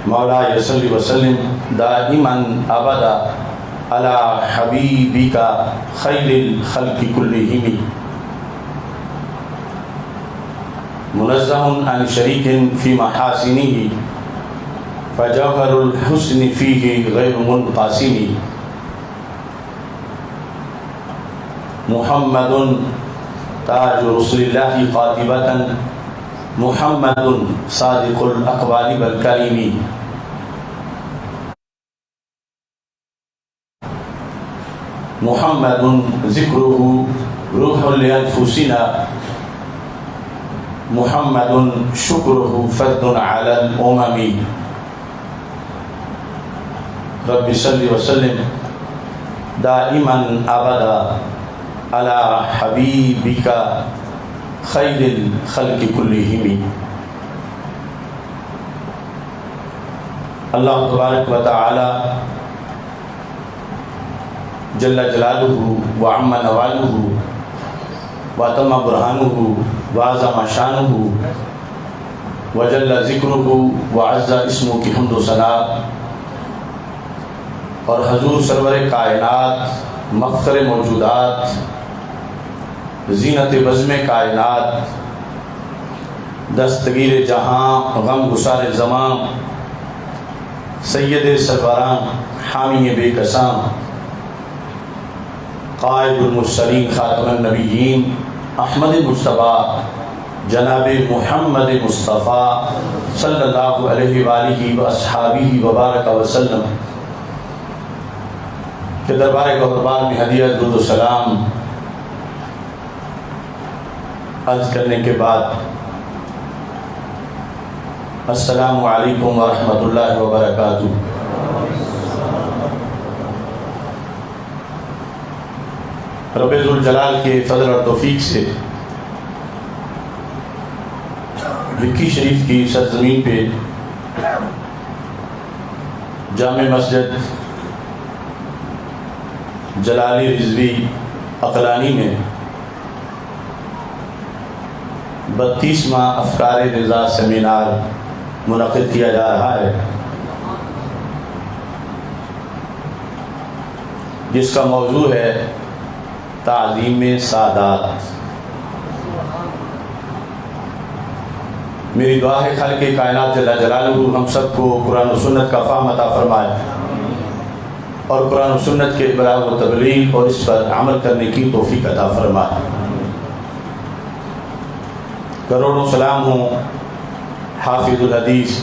مولاي صل وسلم دائما ابدا على حبيبك خير الخلق كلهم منزه عن شريك في محاسنه فجوهر الحسن فيه غير منقسم محمد تاج رسل الله قاطبة محمد صادق الأقوال والكلم محمد ذكره روح لأنفسنا محمد شكره فرد على الأمم رب صل وسلم دائما أبدا على حبيبك خير الخلق كلهم. اللہ تبارک و تعالی جل جلالہ وعم نوالہ وتم برہانہ وعظم شانہ وجل ذکرہ وعز اسمہ کی حمد و ثنا اور حضور سرور کائنات مفخر موجودات زینت بزم کائنات دستگیر جہاں غم گسار زمان سید سروران حامی بے کساں قائد المرسلین خاتم النبیین احمد مصطفیٰ جناب محمد مصطفیٰ صلی اللہ علیہ وآلہ واصحابہ وبارک وسلم کہ دربار گوہربار میں ہدیہ درود و سلام عرض کرنے کے بعد السلام علیکم ورحمۃ اللہ وبرکاتہ. رب ذوالجلال کے فضل اور توفیق سے بھکی شریف کی سرزمین پہ جامع مسجد جلالی رضوی عقلانی میں 32واں افکار رضا سیمینار منعقد کیا جا رہا ہے، جس کا موضوع ہے تعظیم سادات. میری دعا ہے خالق کائنات جل جلالہ ہم سب کو قرآن و سنت کا فہم عطا فرمائے اور قرآن و سنت کے ابلاغ و تبلیغ اور اس پر عمل کرنے کی توفیق عطا فرمائے. کروڑوں سلام ہوں حافظ الحدیث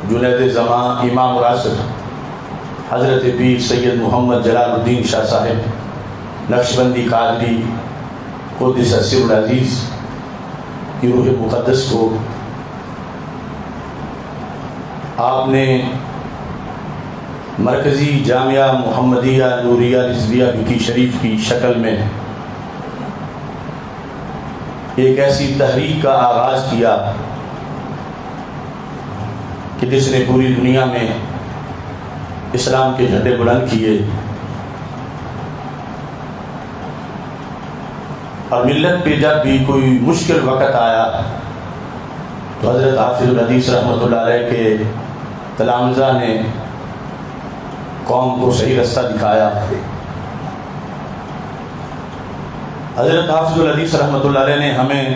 جنید زمان امام راسخ حضرت پیر سید محمد جلال الدین شاہ صاحب نقشبندی قادری قدس سر العزیز کی روح مقدس کو آپ نے مرکزی جامعہ محمدیہ نوریہ رضویہ بھکی شریف کی شکل میں ایک ایسی تحریک کا آغاز کیا کہ جس نے پوری دنیا میں اسلام کے جھنڈے بلند کیے اور ملت پہ جب بھی کوئی مشکل وقت آیا تو حضرت حافظ الحدیث رحمۃ اللہ علیہ کے تلامذہ نے قوم کو صحیح رستہ دکھایا. حضرت حافظ الحدیث رحمۃ اللہ علیہ نے ہمیں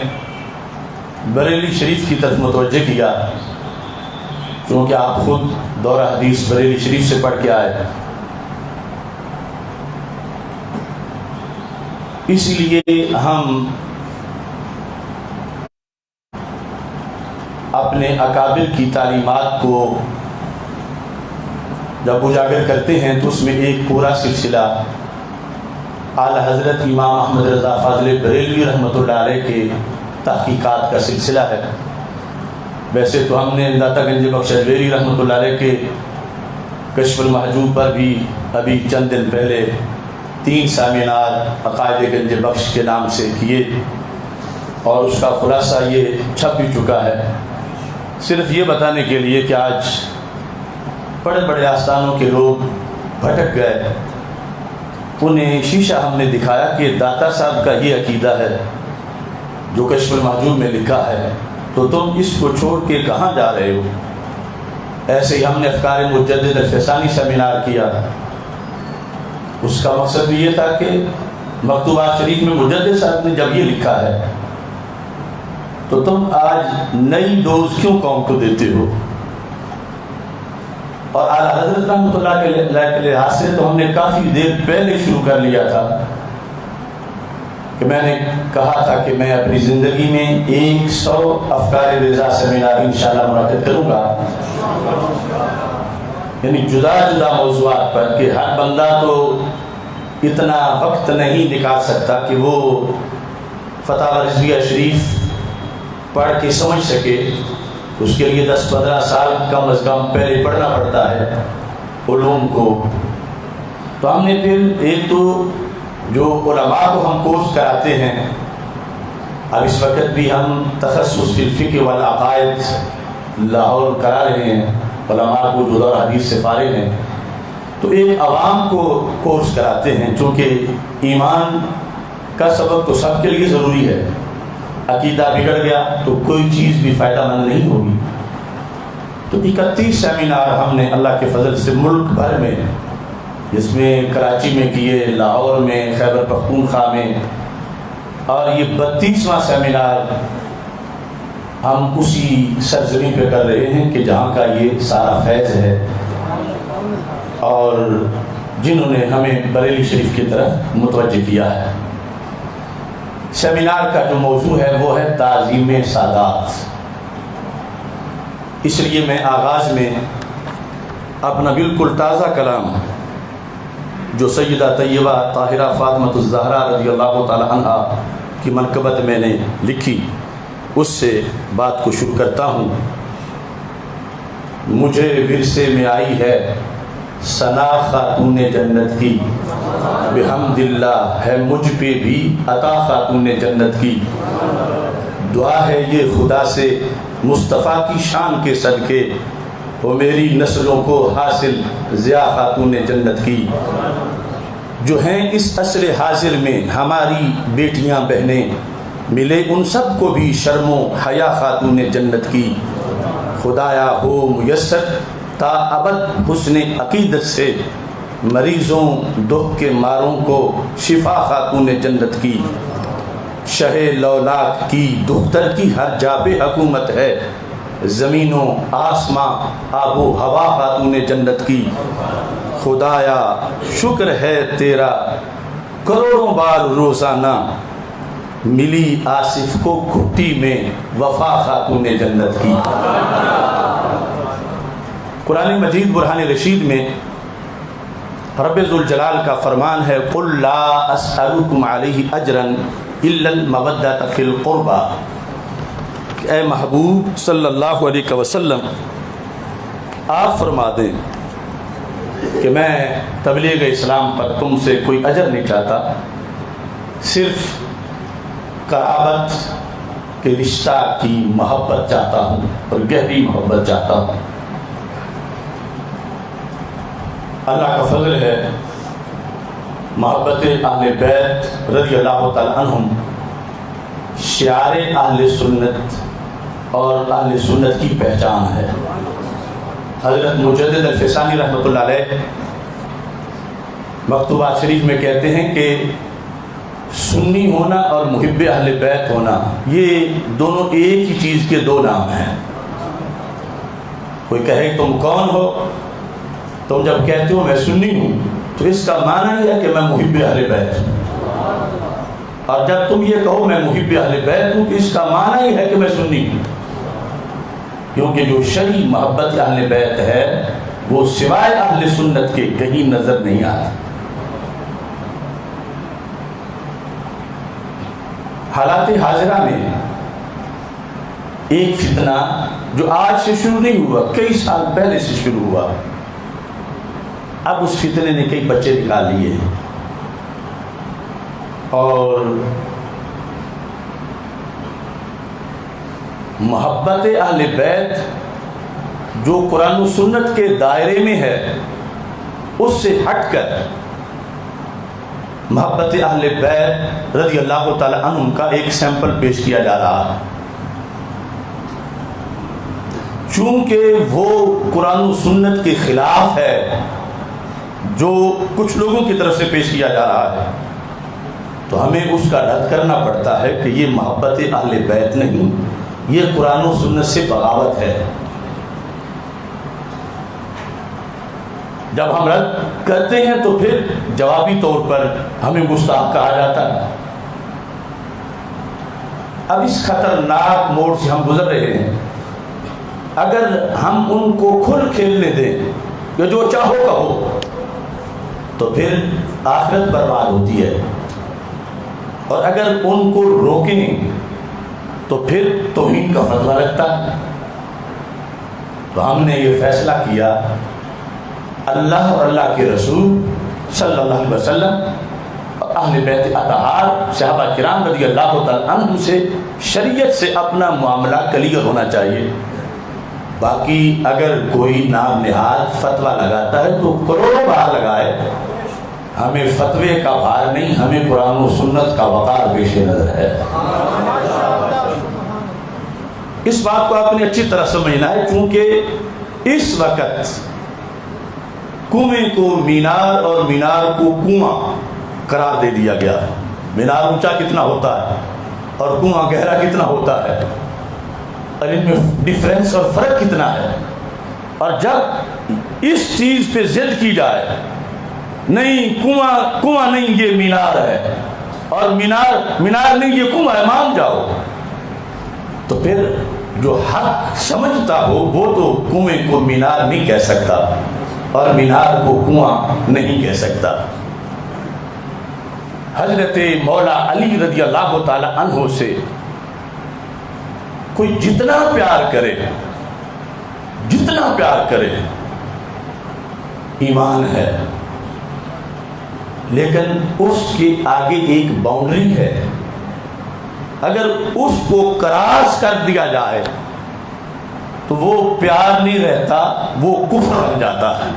بریلی شریف کی طرف متوجہ کیا، کیونکہ آپ خود دورہ حدیث بریلی شریف سے پڑھ کے آئے. اس لیے ہم اپنے اکابر کی تعلیمات کو جب اجاگر کرتے ہیں تو اس میں ایک پورا سلسلہ اعلی حضرت امام احمد رضا فاضل بریلوی رحمۃ اللہ علیہ کے تحقیقات کا سلسلہ ہے. ویسے تو ہم نے داتا گنج بخش اجمیری رحمۃ اللہ علیہ کے کشف المحجوب پر بھی ابھی چند دن پہلے 3 سیمینار عقائد گنج بخش کے نام سے کیے اور اس کا خلاصہ یہ چھپ بھی چکا ہے. صرف یہ بتانے کے لیے کہ آج بڑے بڑے آستانوں کے لوگ بھٹک گئے، انہیں شیشہ ہم نے دکھایا کہ داتا صاحب کا یہ عقیدہ ہے جو کشف المحجوب میں لکھا ہے، تو تم اس کو چھوڑ کے کہاں جا رہے ہو؟ ایسے ہی ہم نے افکار مجدد الفسانی سیمینار کیا. اس کا مقصد بھی یہ تھا کہ مکتوبات شریف میں مجدد صاحب نے جب یہ لکھا ہے تو تم آج نئی ڈوز کیوں قوم کو دیتے ہو. اور اعلیٰ حضرت رحمۃ اللہ کے لحاظ سے تو ہم نے کافی دیر پہلے شروع کر لیا تھا کہ میں نے کہا تھا کہ میں اپنی زندگی میں 100 افکار رضا سیمینار انشاءاللہ منعقد کروں گا. یعنی جدا جدا موضوعات پر کہ ہر بندہ تو اتنا وقت نہیں نکال سکتا کہ وہ فتاوی رضویہ شریف پڑھ کے سمجھ سکے. اس کے لیے 10-15 سال کم از کم پہلے پڑھنا پڑتا ہے علوم کو. تو ہم نے پھر ایک تو جو علماء کو ہم کورس کراتے ہیں، اب اس وقت بھی ہم تخصص فی الفقہ والعقائد لاہور کرا رہے ہیں علماء کو جو دور حدیث سے فارغ ہیں. تو ایک عوام کو کورس کراتے ہیں چونکہ ایمان کا سبق تو سب کے لیے ضروری ہے. عقیدہ بگڑ گیا تو کوئی چیز بھی فائدہ مند نہیں ہوگی. تو 31 سیمینار ہم نے اللہ کے فضل سے ملک بھر میں، جس میں کراچی میں کیے، لاہور میں، خیبر پختونخوا میں، اور یہ 32واں سیمینار ہم اسی سرزمین پہ کر رہے ہیں کہ جہاں کا یہ سارا فیض ہے اور جنہوں نے ہمیں بریلی شریف کی طرف متوجہ کیا ہے. سیمینار کا جو موضوع ہے وہ ہے تعظیم سادات. اس لیے میں آغاز میں اپنا بالکل تازہ کلام جو سیدہ طیبہ طاہرہ فاطمۃ الزہرا رضی اللہ تعالی عنہا کی منقبت میں نے لکھی اس سے بات کو شروع کرتا ہوں. مجھے ورثے میں آئی ہے ثنا خاتون جنت کی، بحمد اللہ ہے مجھ پہ بھی عطا خاتون جنت کی. دعا ہے یہ خدا سے مصطفیٰ کی شان کے صدقے، وہ میری نسلوں کو حاصل ضیاء خاتون جنت کی. جو ہیں اس عصر حاضر میں ہماری بیٹیاں بہنیں، ملے ان سب کو بھی شرم و حیا خاتون جنت کی. خدایا ہو میسر تا ابد حسن عقیدت سے، مریضوں دکھ کے ماروں کو شفا خاتون جنت کی. شہ لولاک کی دختر کی ہر جا پہ حکومت ہے، زمین و آسماں آب و ہوا خاتون جنت کی. خدایا شکر ہے تیرا کروڑوں بار روزانہ، ملی آصف کو گھٹی میں وفا خاتون جنت کی. قرآن مجید برہان رشید میں رب ذوالجلال کا فرمان ہے قُلْ لَا أَسْأَلُكُمْ عَلَيْهِ أَجْرًا إِلَّا الْمَوَدَّةَ فِي الْقُرْبَى. اے محبوب صلی اللہ علیہ وسلم، آپ فرما دیں کہ میں تبلیغ اسلام پر تم سے کوئی اجر نہیں چاہتا، صرف قرابت کے رشتہ کی محبت چاہتا ہوں اور گہری محبت چاہتا ہوں. اللہ کا فضل ہے، محبت اہل بیت رضی اللہ تعالی عنہم شعار اہل سنت اور اہل سنت کی پہچان ہے. حضرت مجدد الفسانی رحمۃ اللہ علیہ مکتوبات شریف میں کہتے ہیں کہ سنی ہونا اور محب اہل بیت ہونا یہ دونوں ایک ہی چیز کے دو نام ہیں. کوئی کہے تم کون ہو، تم جب کہتے ہو میں سنی ہوں تو اس کا معنی یہ ہے کہ میں محب اہل بیت ہوں، اور جب تم یہ کہو میں محب اہل بیت ہوں تو اس کا معنی یہ ہے کہ میں سنی ہوں. کیونکہ جو شرعی محبت اہل بیت ہے وہ سوائے اہل سنت کے کہیں نظر نہیں آتا. حالات حاضرہ میں ایک فتنہ جو آج سے شروع نہیں ہوا، کئی سال پہلے سے شروع ہوا، اب اس فتنے نے کئی بچے نکال لیے ہیں. اور محبت اہل بیت جو قرآن و سنت کے دائرے میں ہے اس سے ہٹ کر محبت اہل بیت رضی اللہ تعالی عنہم کا ایک سیمپل پیش کیا جا رہا ہے. چونکہ وہ قرآن و سنت کے خلاف ہے جو کچھ لوگوں کی طرف سے پیش کیا جا رہا ہے، تو ہمیں اس کا رد کرنا پڑتا ہے کہ یہ محبت اہل بیت نہیں، یہ قرآن و سنت سے بغاوت ہے۔ جب ہم رد کرتے ہیں تو پھر جوابی طور پر ہمیں گستاخ کہا جاتا ہے۔ اب اس خطرناک موڑ سے ہم گزر رہے ہیں، اگر ہم ان کو کھل کھیلنے دیں کہ جو چاہو کہو، تو پھر آخرت برباد ہوتی ہے، اور اگر ان کو روکیں تو پھر توہین کا فتویٰ لگتا ہے۔ تو ہم نے یہ فیصلہ کیا، اللہ اور اللہ کے رسول صلی اللہ علیہ وسلم، اہل بیت اطہار صحابہ کرام رضی اللہ تعالیٰ عنہ سے شریعت سے اپنا معاملہ کلیئر ہونا چاہیے۔ باقی اگر کوئی نام نہاد فتویٰ لگاتا ہے تو کروڑوں بار لگائے، ہمیں فتوے کا بھار نہیں، ہمیں قرآن و سنت کا وقار پیش نظر ہے۔ اس بات کو آپ نے اچھی طرح سمجھنا ہے، چونکہ اس وقت کنویں کو مینار اور مینار کو کنواں قرار دے دیا گیا۔ مینار اونچا کتنا ہوتا ہے اور کنواں گہرا کتنا ہوتا ہے، اور ان میں ڈیفرنس اور فرق کتنا ہے۔ اور جب اس چیز پہ ضد کی جائے، نہیں کنواں نہیں یہ مینار ہے، اور مینار نہیں یہ کنواں ہے، مان جاؤ، تو پھر جو حق سمجھتا ہو وہ تو کنویں کو مینار نہیں کہہ سکتا اور مینار کو کنواں نہیں کہہ سکتا۔ حضرت مولا علی رضی اللہ تعالی عنہ سے کوئی جتنا پیار کرے ایمان ہے، لیکن اس کے آگے ایک باؤنڈری ہے، اگر اس کو کراس کر دیا جائے تو وہ پیار نہیں رہتا، وہ کفر بن جاتا ہے۔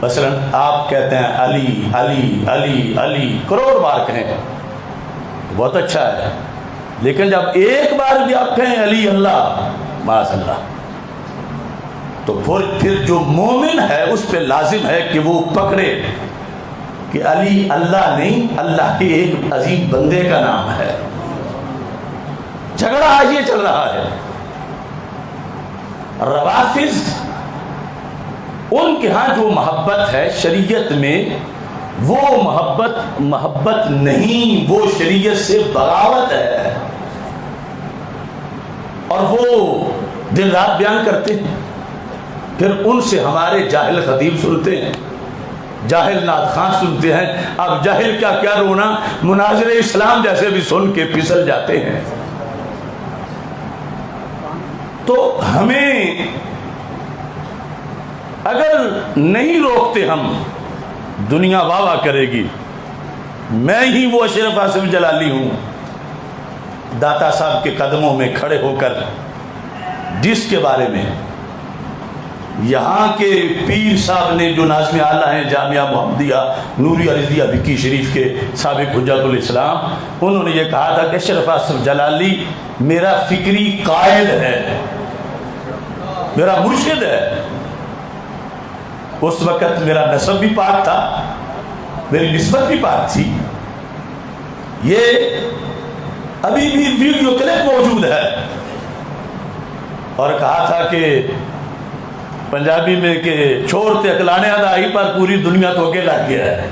مثلا آپ کہتے ہیں علی علی علی علی، کروڑ بار کہیں بہت اچھا ہے، لیکن جب ایک بار بھی آپ کہیں علی اللہ معاذ اللہ، تو پھر جو مومن ہے اس پہ لازم ہے کہ وہ پکڑے کہ علی اللہ نہیں، اللہ کے ایک عظیم بندے کا نام ہے۔ جھگڑا آج یہ چل رہا ہے، روافض ان کے ہاں جو محبت ہے شریعت میں، وہ محبت نہیں، وہ شریعت سے بغاوت ہے، اور وہ دن رات بیان کرتے ہیں۔ پھر ان سے ہمارے جاہل خطیب سنتے ہیں، جاہل نعت خان سنتے ہیں، اب جاہل کیا رونا، مناظر اسلام جیسے بھی سن کے پھسل جاتے ہیں۔ تو ہمیں اگر نہیں روکتے ہم، دنیا واہ واہ کرے گی، میں ہی وہ اشرف آصف جلالی ہوں داتا صاحب کے قدموں میں کھڑے ہو کر، جس کے بارے میں یہاں کے پیر صاحب نے جو ناظم اعلیٰ ہیں جامعہ محمدیہ نوریہ رضیہ بکی شریف کے سابق حجت الاسلام، انہوں نے یہ کہا تھا کہ اشرف آصف جلالی میرا فکری قائد ہے، میرا مرشد ہے۔ اس وقت میرا نسب بھی پاک تھا، میری نسبت بھی پاک تھی۔ یہ ابھی بھی ویڈیو کلپ موجود ہے، اور کہا تھا کہ پنجابی میں کہ چھوڑتے اکلانے آئی پر پوری دنیا تو کے لگ گیا ہے۔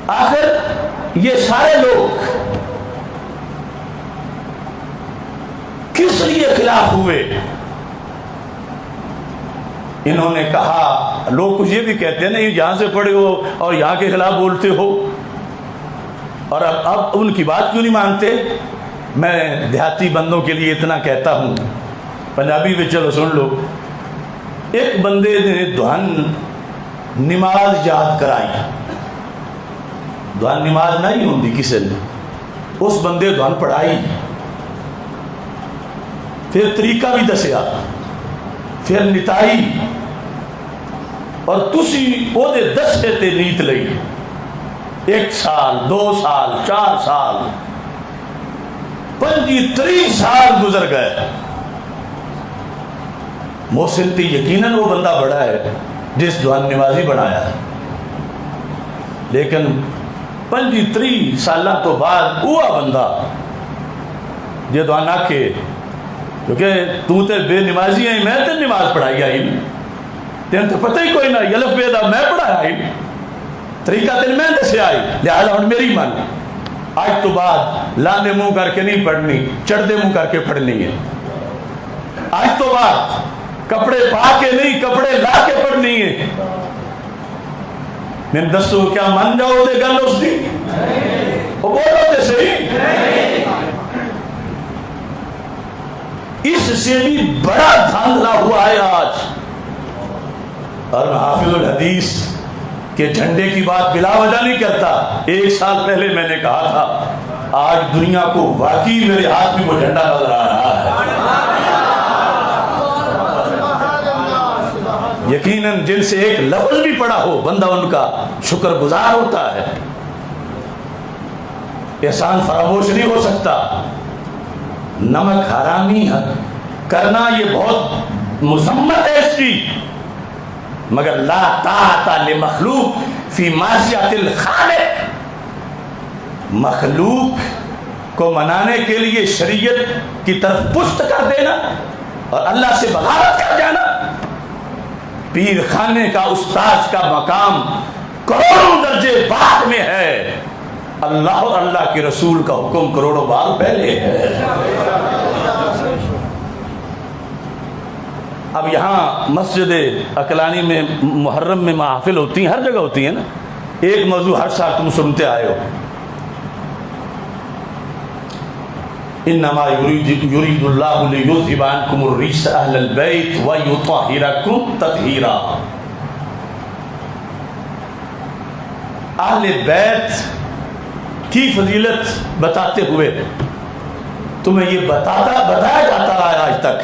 آخر یہ سارے لوگ کس لیے خلاف ہوئے؟ انہوں نے کہا، لوگ کچھ یہ بھی کہتے ہیں نہیں یہاں سے پڑھے ہو اور یہاں کے خلاف بولتے ہو، اور اب ان کی بات کیوں نہیں مانتے؟ میں دیہاتی بندوں کے لیے اتنا کہتا ہوں، پنجابی میں چلو سن لو۔ ایک بندے نے دہن نماز یاد کرائی، دہن نماز نہیں ہوتی کسی نے، اس بندے دہن پڑھائی، پھر طریقہ بھی دسیا، پھر نتائی، اور تسی وہ دے دسے تے نیت لئی 1 سال 2 سال 4 سال، 25 سال گزر گئے. محسن تی یقیناً وہ بندہ بڑا ہے جس جوان نمازی بنایا ہے، لیکن 25 سالہ تو بعد وہ بندہ یہ دعانا کے کیونکہ تو تے بے نمازی ہیں، میں تے نماز پڑھائی آئی تین تو پتہ ہی کوئی نہ یلف بیدہ میں پڑھایا آئی طریقہ تین میں دے سے آئی، لہذا ہون میری من آج تو بعد لاندے منہ کر کے نہیں پڑھنی، چڑھ دے منہ کر کے پڑھنی ہے. آج تو بعد کپڑے پا کے نہیں کپڑے لا کے پڑھنی ہے. میں دسو کیا من جاؤ دے گل اس دی وہ بولو دے صحیح. اس سے بھی بڑا دھاندلا ہوا ہے آج. اور میں حافظ الحدیث کے جھنڈے کی بات بلا وجہ نہیں کرتا. 1 سال پہلے میں نے کہا تھا آج دنیا کو واقعی میرے ہاتھ میں وہ جھنڈا نظر آ رہا ہے. یقیناً جن سے ایک لفظ بھی پڑا ہو بندہ ان کا شکر گزار ہوتا ہے. احسان فراموش نہیں ہو سکتا. نمک حرامی کرنا یہ بہت مذمت ہے اس کی، مگر لا طاعت لمخلوق فی معصیت الخالق. مخلوق کو منانے کے لیے شریعت کی طرف پشت کر دینا اور اللہ سے بغاوت کر جانا. پیر خانے کا استاذ کا مقام کروڑوں درجے بعد میں ہے، اللہ اور اللہ کے رسول کا حکم کروڑوں بار پہلے ہے. اب یہاں مسجد عقلانی میں محرم میں محافل ہوتی ہیں، ہر جگہ ہوتی ہیں نا. ایک موضوع ہر سال تم سنتے آئے ہو، انما یرید اللہ لیذھب عنکم الرجس اہل البیت ویطہرکم تطہیرا. اہل بیت کی فضیلت بتاتے ہوئے تمہیں یہ بتایا جاتا رہا ہے آج تک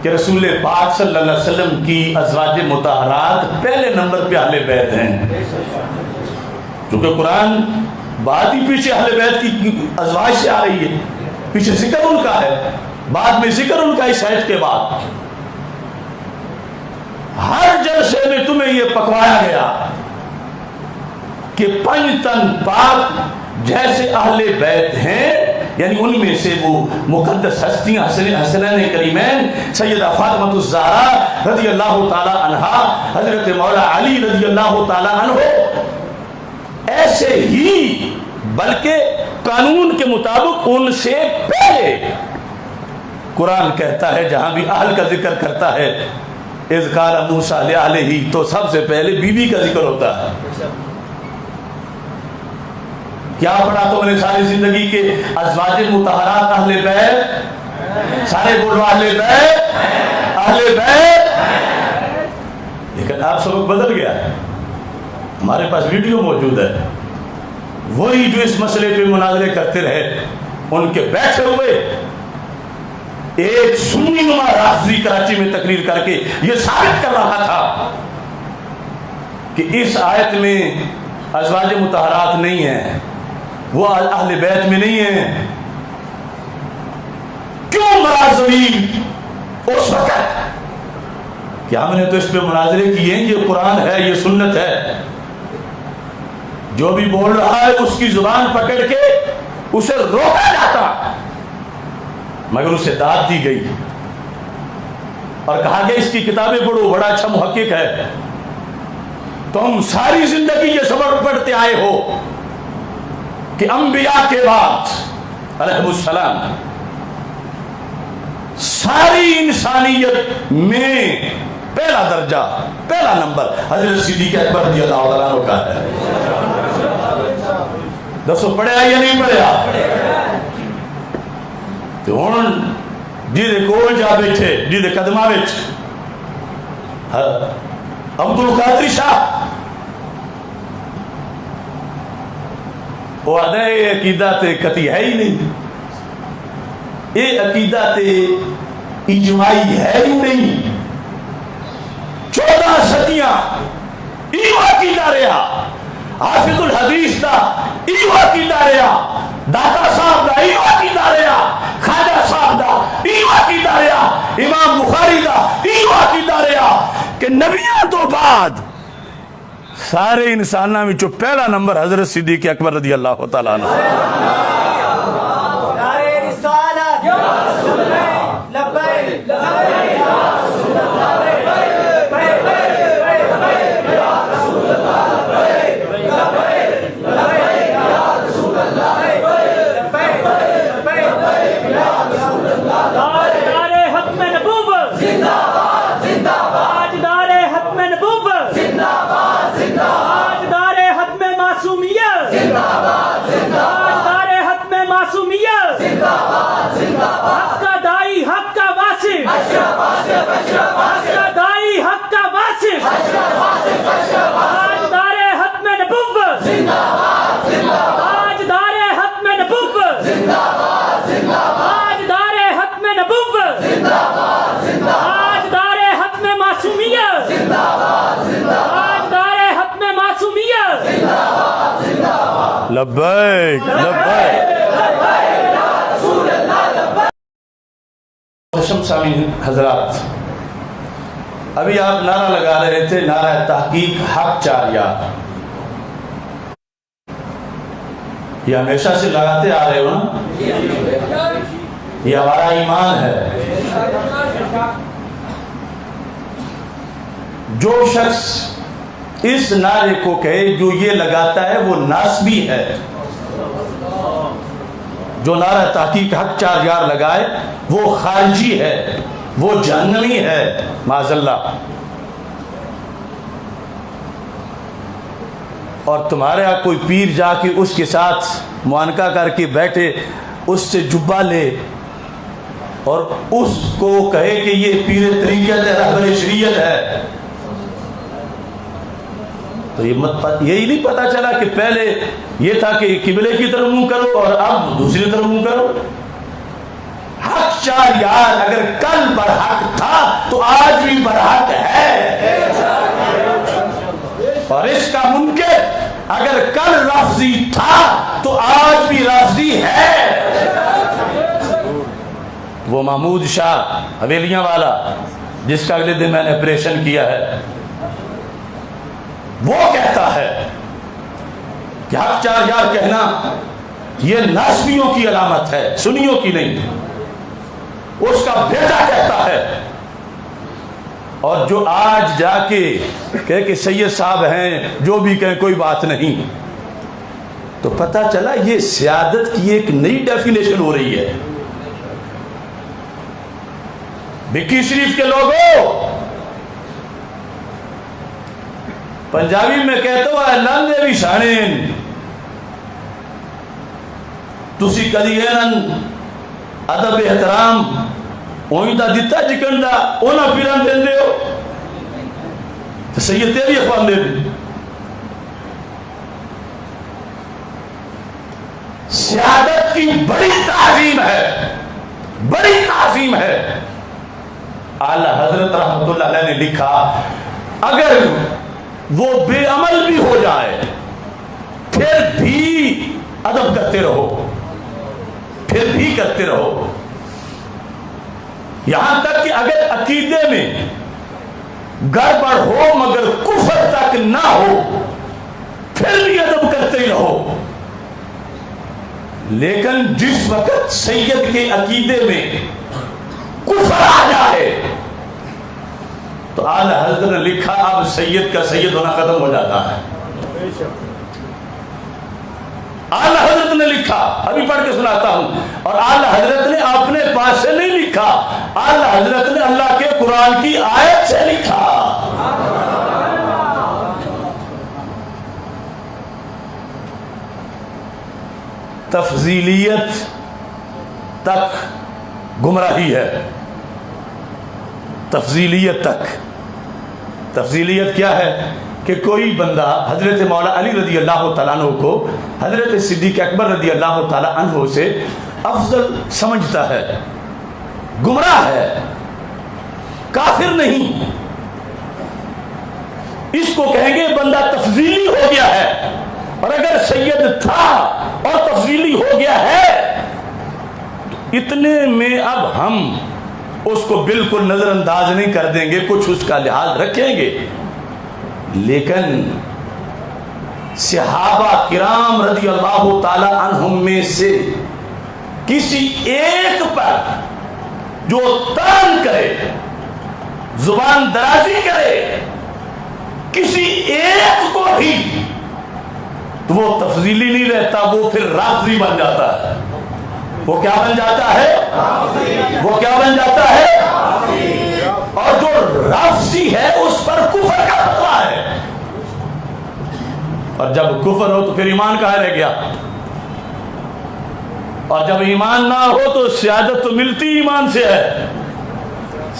کہ رسول پاک صلی اللہ علیہ وسلم کی ازواج مطہرات پہلے نمبر پہ اہل بیت ہیں. کیونکہ قرآن بات ہی پیچھے اہل بیت کی ازواج سے آ رہی ہے، پیچھے ذکر ان کا ہے، بعد میں ذکر ان کا اس آیت کے بعد. ہر جلسے میں تمہیں یہ پکوایا گیا کہ 5 تن پاک جیسے اہل بیت ہیں، یعنی ان میں سے وہ مقدس ہستیاں حسنین کریمین سیدہ فاطمہ الزہرا رضی اللہ تعالی عنہا، حضرت مولا علی رضی اللہ تعالی عنہ، ایسے ہی بلکہ قانون کے مطابق ان سے پہلے قرآن کہتا ہے جہاں بھی اہل کا ذکر کرتا ہے اذ قال موسیٰ لأہلہ، تو سب سے پہلے بیوی کا ذکر ہوتا ہے. کیا پڑھا تو میں نے ساری زندگی کے ازواج مطہرات اہل بیت، سارے بولو اہل بیت اہل بیت. لیکن آپ سبق بدل گیا ہے. ہمارے پاس ویڈیو موجود ہے، وہی جو اس مسئلے پہ مناظرے کرتے رہے ان کے بیٹھے ہوئے ایک سنی نما رافضی کراچی میں تقریر کر کے یہ ثابت کر رہا تھا کہ اس آیت میں ازواج مطہرات نہیں ہیں، وہ اہل بیت میں نہیں ہیں. کیوں مراد زمین اس وقت کیا میں نے تو اس پہ مناظرے کیے ہیں، یہ قرآن ہے، یہ سنت ہے. جو بھی بول رہا ہے اس کی زبان پکڑ کے اسے روکا جاتا، مگر اسے داد دی گئی اور کہا گیا اس کی کتابیں پڑھو، بڑا اچھا محقق ہے. تم ساری زندگی یہ سبق پڑھتے آئے ہو کہ انبیاء کے بعد علیہ السلام ساری انسانیت میں پہلا درجہ، پہلا نمبر حضرت صدیق اکبر رضی اللہ عنہ کا ہے. دسو پڑھیا یا نہیں پڑھیا؟ تو ہن جیدے کول جا بیٹھے جیدے قدمہ بیٹھ عبد القادر شاہ، وہ آدھے یہ عقیدہ تے کتی ہے ہی نہیں، یہ عقیدہ تے اجماعی ہے ہی نہیں. 14 صدیاں ایو عقیدہ رہا، حافظ الحدیث دا ایو عقیدہ رہا داتا صاحب دا ایوہ کی داریا، خواجہ صاحب دا ایوہ کی داریا، امام بخاری دا ایوہ کی داریا کہ نبیوں تو بعد سارے انسانہ میں جو پہلا نمبر حضرت صدیق اکبر رضی اللہ تعالیٰ عنہ. نعرہ رسالت یا رسول اللہ لبیک لبیک یا رسول اللہ لبیک لبیک یا رسول اللہ لبیک لبیک لبیک یا رسول اللہ لبیک لبیک یا رسول اللہ. تاجدار ختم نبوت زندہ باد زندہ باد تاجدار ختم نبوت زندہ باد زندہ باد تاجدار ختم معصومیت زندہ باد زندہ تاجدار ختم معصومیت زندہ باد زندہ باد. حق کا دائی حق کا واسف اشرف آصف اشرف حق کا دائی حق کا واسف اشرف آصف اشرف تاجدار ختم نبوت زندہ باد زندہ باد تاجدار ختم نبوت زندہ باد زندہ باد تاجدار ختم نبوت زندہ باد زندہ تاجدار ختم معصومیت زندہ باد زندہ تاجدار ختم معصومیت. لبیک لبیک. محترم سامعین حضرات، ابھی آپ نعرہ لگا رہے تھے نعرہ تحقیق حق چار یار. یہ ہمیشہ سے لگاتے آ رہے ہو نا، یہ ہمارا ایمان ہے. جو شخص اس نعرے کو کہے جو یہ لگاتا ہے وہ ناسبی ہے. جو نعرہ تحقیق حق چار یار لگائے وہ خارجی ہے، وہ جہنمی ہے معاذ اللہ. اور تمہارے یہاں کوئی پیر جا کے اس کے ساتھ معانقہ کر کے بیٹھے، اس سے جبہ لے اور اس کو کہے کہ یہ پیر طریقت ہے، رہبر شریعت ہے، تو یہی نہیں پتا چلا کہ پہلے یہ تھا کہ قبلے کی طرف منہ کرو اور اب دوسری طرف منہ کرو. حق چار یار اگر کل برحق تھا تو آج بھی برحق ہے، اور اس کا منکر اگر کل رافضی تھا تو آج بھی رافضی ہے. وہ محمود شاہ حویلیاں والا جس کا اگلے دن میں نے آپریشن کیا ہے، وہ کہتا ہے کہ حق چار یار کہنا یہ ناسبیوں کی علامت ہے، سنیوں کی نہیں. اس کا بیٹا کہتا ہے. اور جو آج جا کے کہے کہ سید صاحب ہیں، جو بھی کہیں کوئی بات نہیں، تو پتہ چلا یہ سیادت کی ایک نئی ڈیفینیشن ہو رہی ہے. بکی شریف کے لوگوں، پنجابی میں کہتے ہو اے لاندے بھی شانین، تسی کدی اینن ادب احترام اوہی دا دیتا جکن دا اونا پیران دین دے ہو، تو سید تیری اخوان دے دی. سیادت کی بڑی تعظیم ہے، بڑی تعظیم ہے. اعلی حضرت رحمت اللہ علیہ نے لکھا اگر وہ بے عمل بھی ہو جائے پھر بھی ادب کرتے رہو، پھر بھی کرتے رہو، یہاں تک کہ اگر عقیدے میں گڑبڑ ہو مگر کفر تک نہ ہو پھر بھی ادب کرتے ہی رہو. لیکن جس وقت سید کے عقیدے میں کفر آ جائے تو اعلی حضرت نے لکھا اب سید کا سید ہونا ختم ہو جاتا ہے. اعلی حضرت نے لکھا، ابھی پڑھ کے سناتا ہوں، اور اعلی حضرت نے اپنے پاس سے نہیں لکھا، اعلی حضرت نے اللہ کے قرآن کی آیت سے لکھا. تفضیلیت تک گمراہی ہے، تفضیلیت تک. تفضیلیت کیا ہے کہ کوئی بندہ حضرت مولا علی رضی اللہ تعالیٰ عنہ کو حضرت صدیق اکبر رضی اللہ تعالیٰ عنہ سے افضل سمجھتا ہے، گمراہ ہے، کافر نہیں. اس کو کہیں گے بندہ تفضیلی ہو گیا ہے. اور اگر سید تھا اور تفصیلی ہو گیا ہے، تو اتنے میں اب ہم اس کو بالکل نظر انداز نہیں کر دیں گے، کچھ اس کا لحاظ رکھیں گے، لیکن صحابہ کرام رضی اللہ تعالی عنہم میں سے کسی ایک پر جو تان کرے، زبان درازی کرے کسی ایک کو بھی، تو وہ تفضیلی نہیں رہتا، وہ پھر رافضی بن جاتا ہے۔ وہ کیا بن جاتا ہے؟ وہ کیا بن جاتا ہے؟ اور جو رافضی ہے اس پر کفر کا فتویٰ ہے، اور جب کفر ہو تو پھر ایمان کہاں رہ گیا؟ اور جب ایمان نہ ہو تو سیادت تو ملتی ایمان سے ہے،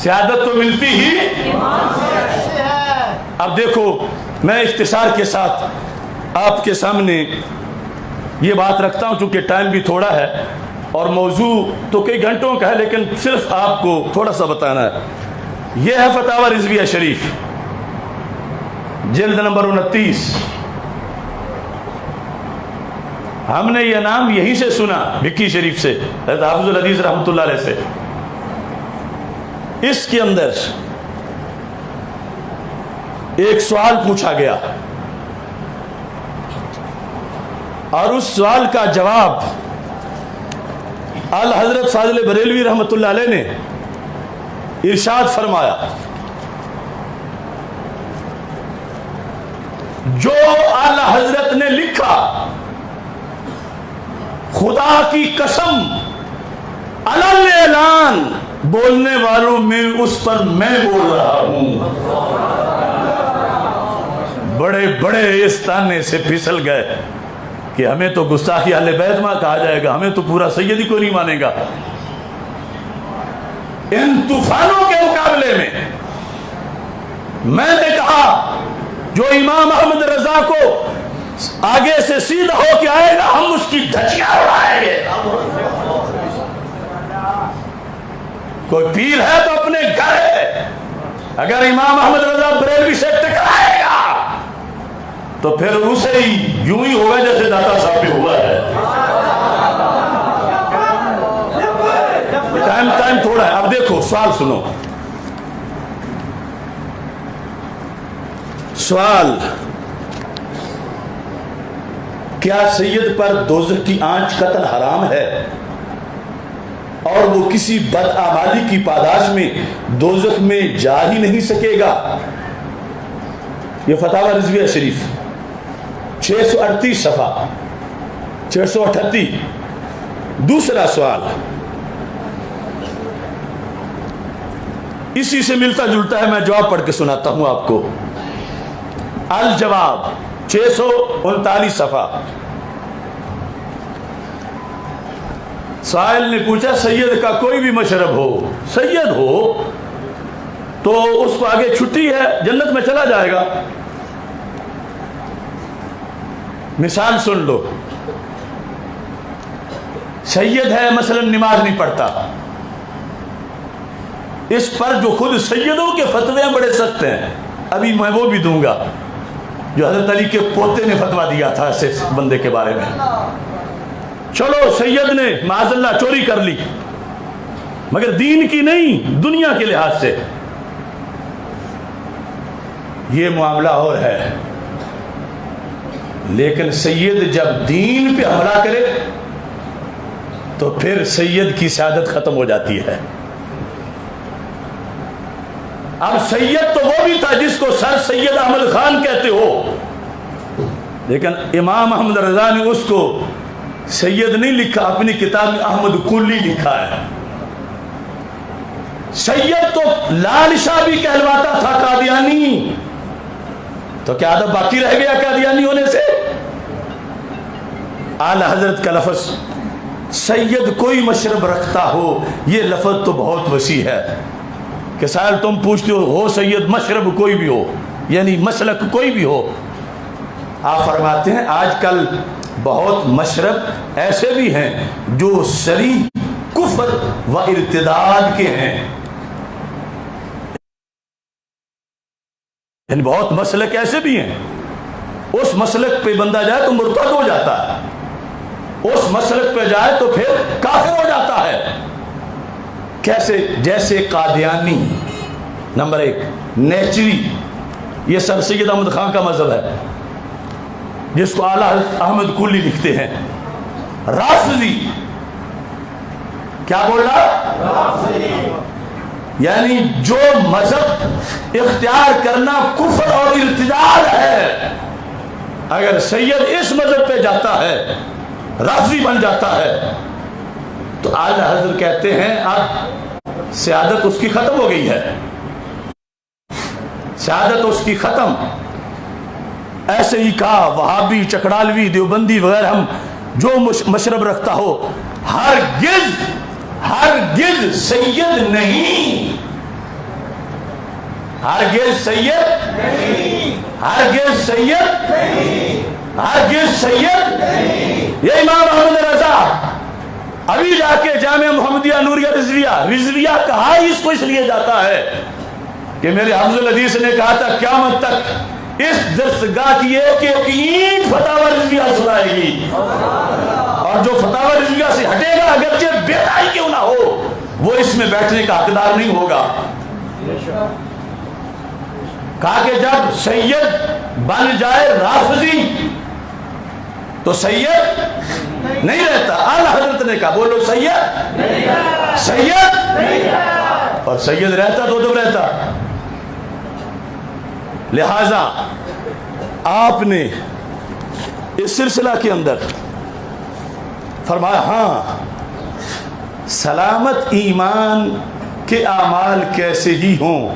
سیادت تو ملتی ہی ایمان سے ہے۔ اب دیکھو، میں اختصار کے ساتھ آپ کے سامنے یہ بات رکھتا ہوں، چونکہ ٹائم بھی تھوڑا ہے اور موضوع تو کئی گھنٹوں کا ہے، لیکن صرف آپ کو تھوڑا سا بتانا ہے۔ یہ ہے فتاوی رضویہ شریف، جلد نمبر 29۔ ہم نے یہ نام یہیں سے سنا، بھکی شریف سے، حضرت حافظ الحدیث رحمۃ اللہ علیہ سے۔ اس کے اندر ایک سوال پوچھا گیا اور اس سوال کا جواب اعلی حضرت فاضل بریلوی رحمۃ اللہ علیہ نے ارشاد فرمایا، جو اعلی حضرت نے لکھا، خدا کی قسم علل اعلان بولنے والوں میں اس پر میں بول رہا ہوں۔ بڑے بڑے اس تانے سے پھسل گئے کہ ہمیں تو گستاخی اہل بیت میں کہا جائے گا، ہمیں تو پورا سیدی کو نہیں مانے گا۔ ان طوفانوں کے مقابلے میں نے کہا جو امام احمد رضا کو آگے سے سیدھا ہو کے آئے گا، ہم اس کی دھجیاں اڑائیں گے۔ کوئی پیر ہے تو اپنے گھر ہے، اگر امام احمد رضا بریلوی سے ٹکرائے گا تو پھر اسے ہی یوں ہی ہوگا جیسے داتا صاحب پہ ہوا ہے۔ ٹائم تھوڑا ہے، اب دیکھو سوال سنو۔ سوال، کیا سید پر دوزخ کی آنچ قتل حرام ہے اور وہ کسی بدعمالی کی پاداش میں دوزخ میں جا ہی نہیں سکے گا؟ یہ فتاوی رضویہ شریف 638 صفحہ 638۔ دوسرا سوال اسی سے ملتا جلتا ہے، میں جواب پڑھ کے سناتا ہوں آپ کو۔ الجواب 639 صفحہ۔ سائل نے پوچھا، سید کا کوئی بھی مشرب ہو، سید ہو تو اس کو آگے چھٹی ہے، جنت میں چلا جائے گا۔ مثال سن لو، سید ہے مثلا نماز نہیں پڑھتا، اس پر جو خود سیدوں کے فتوے بڑے سخت ہیں، ابھی میں وہ بھی دوں گا جو حضرت علی کے پوتے نے فتویٰ دیا تھا ایسے بندے کے بارے میں۔ چلو سید نے معاذ اللہ چوری کر لی، مگر دین کی نہیں، دنیا کے لحاظ سے یہ معاملہ اور ہے۔ لیکن سید جب دین پہ حملہ کرے تو پھر سید کی سعادت ختم ہو جاتی ہے۔ اب سید تو وہ بھی تھا جس کو سر سید احمد خان کہتے ہو، لیکن امام احمد رضا نے اس کو سید نہیں لکھا، اپنی کتاب میں احمد کلی لکھا ہے۔ سید تو لال شاہ بھی کہلواتا تھا قادیانی، تو کیا ادب باقی رہ گیا قادیانی ہونے سے؟ اعلی حضرت کا لفظ سید کوئی مشرب رکھتا ہو، یہ لفظ تو بہت وسیع ہے کہ سائل تم پوچھتے ہو سید مشرب کوئی بھی ہو، یعنی مسلک کوئی بھی ہو۔ آپ فرماتے ہیں آج کل بہت مشرب ایسے بھی ہیں جو صریح کفر و ارتداد کے ہیں، یعنی بہت مسلک ایسے بھی ہیں، اس مسلک پہ بندہ جائے تو مرتد ہو جاتا ہے، اس مسلک پہ جائے تو پھر کافر ہو جاتا ہے. کیسے؟ جیسے قادیانی نمبر 1، نیچری، یہ سر سید احمد خان کا مذہب ہے جس کو اعلیٰ حضرت احمد کولی لکھتے ہیں. رافضی، کیا بول رہا؟ یعنی جو مذہب اختیار کرنا کفر اور ارتداد ہے، اگر سید اس مذہب پہ جاتا ہے، رافضی بن جاتا ہے، تو اعلیٰ حضرت کہتے ہیں اب سیادت اس کی ختم ہو گئی ہے، سیادت اس کی ختم. ایسے ہی کہا وہابی، چکڑالوی، دیوبندی وغیرہ ہم جو مشرب رکھتا ہو، ہرگز سید نہیں، ہرگز سید نہیں، ہرگز سید نہیں، ہرگز سید نہیں. یہ امام احمد رضا ابھی جا کے جامعہ محمدیہ نوریہ رضویہ کہا اس کو اس لیے جاتا ہے کہ میرے حافظ الحدیث نے کہا تھا قیامت تک اس درسگاہ کی ایک ایک اینٹ فتاوی رضویہ سنائے گی، اور جو فتاوی رضویہ سے ہٹے گا اگرچہ بیٹا ہی کیوں نہ ہو، وہ اس میں بیٹھنے کا حقدار نہیں ہوگا. کہا کہ جب سید بن جائے رافضی تو سید نہیں رہتا. اعلیٰ حضرت نے کہا بولو سید نہیں رہتا، سید نہیں رہتا، اور سید رہتا تو جب رہتا. لہذا آپ نے اس سلسلہ کے اندر فرمایا ہاں سلامت ایمان کے اعمال کیسے ہی ہوں،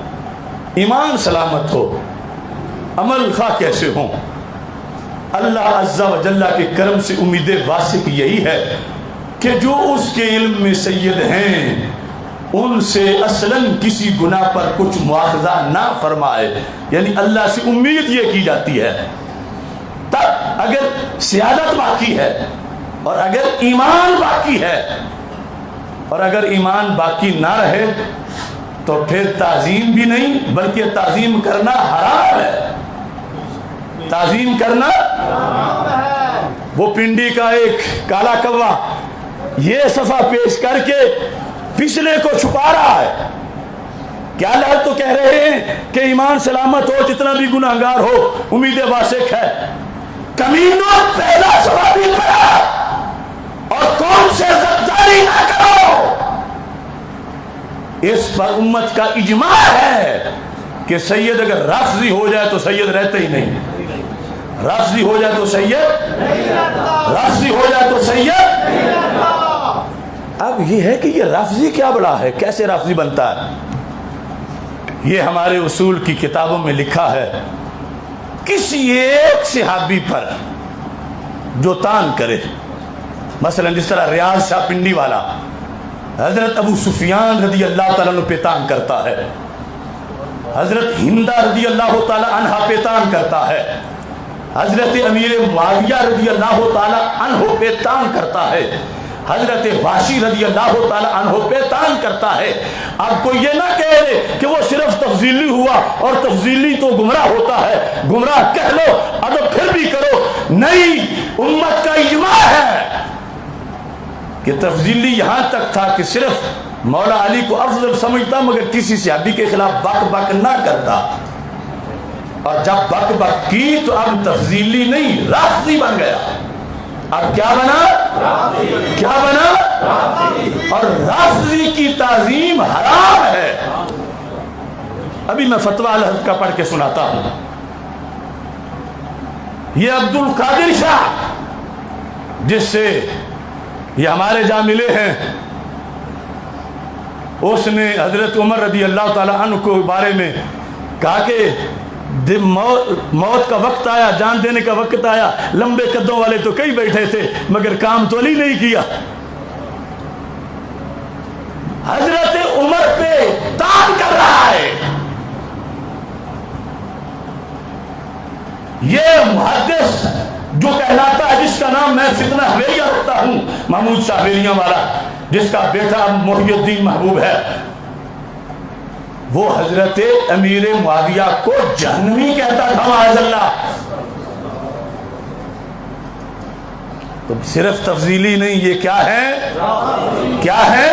ایمان سلامت ہو، عمل خواہ کیسے ہوں، اللہ عز و جل کے کرم سے امید واسق یہی ہے کہ جو اس کے علم میں سید ہیں ان سے اصلاً کسی گناہ پر کچھ مواخذہ نہ فرمائے. یعنی اللہ سے امید یہ کی جاتی ہے. تب اگر سیادت باقی ہے اور اگر ایمان باقی ہے، اور اگر ایمان باقی نہ رہے تو پھر تعظیم بھی نہیں بلکہ تعظیم کرنا حرام ہے. تعظیم کرنا وہ پنڈی کا ایک کالا کوا یہ صفحہ پیش کر کے پچھلے کو چھپا رہا ہے. کیا لحظ تو کہہ رہے ہیں کہ ایمان سلامت ہو، جتنا بھی گناہگار ہو امید واسق ہے. کمینوں پہلا صفحہ بھی پڑھا اور کون سے غداری نہ کرو. اس پر امت کا اجماع ہے کہ سید اگر رافضی ہو جائے تو سید رہتے ہی نہیں، رافضی ہو جائے تو سید نہیں رہتا، رافضی ہو جائے تو سید نہیں رہتا. اب یہ ہے کہ یہ رافضی کیا بڑا ہے، کیسے رافضی بنتا ہے؟ یہ ہمارے اصول کی کتابوں میں لکھا ہے. کسی ایک صحابی پر جو تان کرے، مثلا جس طرح ریاض شاہ پنڈی والا حضرت ابو سفیان رضی اللہ تعالیٰ عنہ پہ تان کرتا ہے، حضرت ہندہ رضی اللہ تعالیٰ عنہ پہ تان کرتا ہے، حضرت امیر معاویہ رضی اللہ تعالیٰ عنہ پہ تان کرتا ہے، حضرت واشی رضی اللہ تعالیٰ عنہ پہ تان کرتا ہے. اب کوئی یہ نہ کہہ دے کہ وہ صرف تفضیلی ہوا اور تفضیلی تو گمراہ ہوتا ہے، گمراہ کہہ لو ادب پھر بھی کرو. نہیں، امت کا اجماع ہے کہ تفضیلی یہاں تک تھا کہ صرف مولا علی کو افضل سمجھتا مگر کسی صحابی کے خلاف بک بک نہ کرتا، اور جب بک بک کی تو اب تفضیلی نہیں رافضی بن گیا. اب کیا بنا؟ کیا بنا؟ اور رافضی کی تعظیم حرام ہے. ابھی میں فتویٰ الحق کا پڑھ کے سناتا ہوں. یہ عبد القادر شاہ جس سے یہ ہمارے جہاں ملے ہیں، اس نے حضرت عمر رضی اللہ تعالیٰ عنہ کو بارے میں کہا کہ موت کا وقت آیا، جان دینے کا وقت آیا، لمبے قدوں والے تو کئی بیٹھے تھے مگر کام تو علی نہیں کیا. حضرت عمر پہ تان کر رہا ہے. یہ محدث جو کہلاتا ہے، جس کا نام میں فتنہ حویریہ رکھتا ہوں، محمود شاہ حویریہ والا، جس کا بیٹا محی الدین محبوب ہے، وہ حضرت امیر معاویہ کو جہنمی کہتا تھا معاذ اللہ. تو صرف تفضیلی نہیں، یہ کیا ہے؟ کیا ہے؟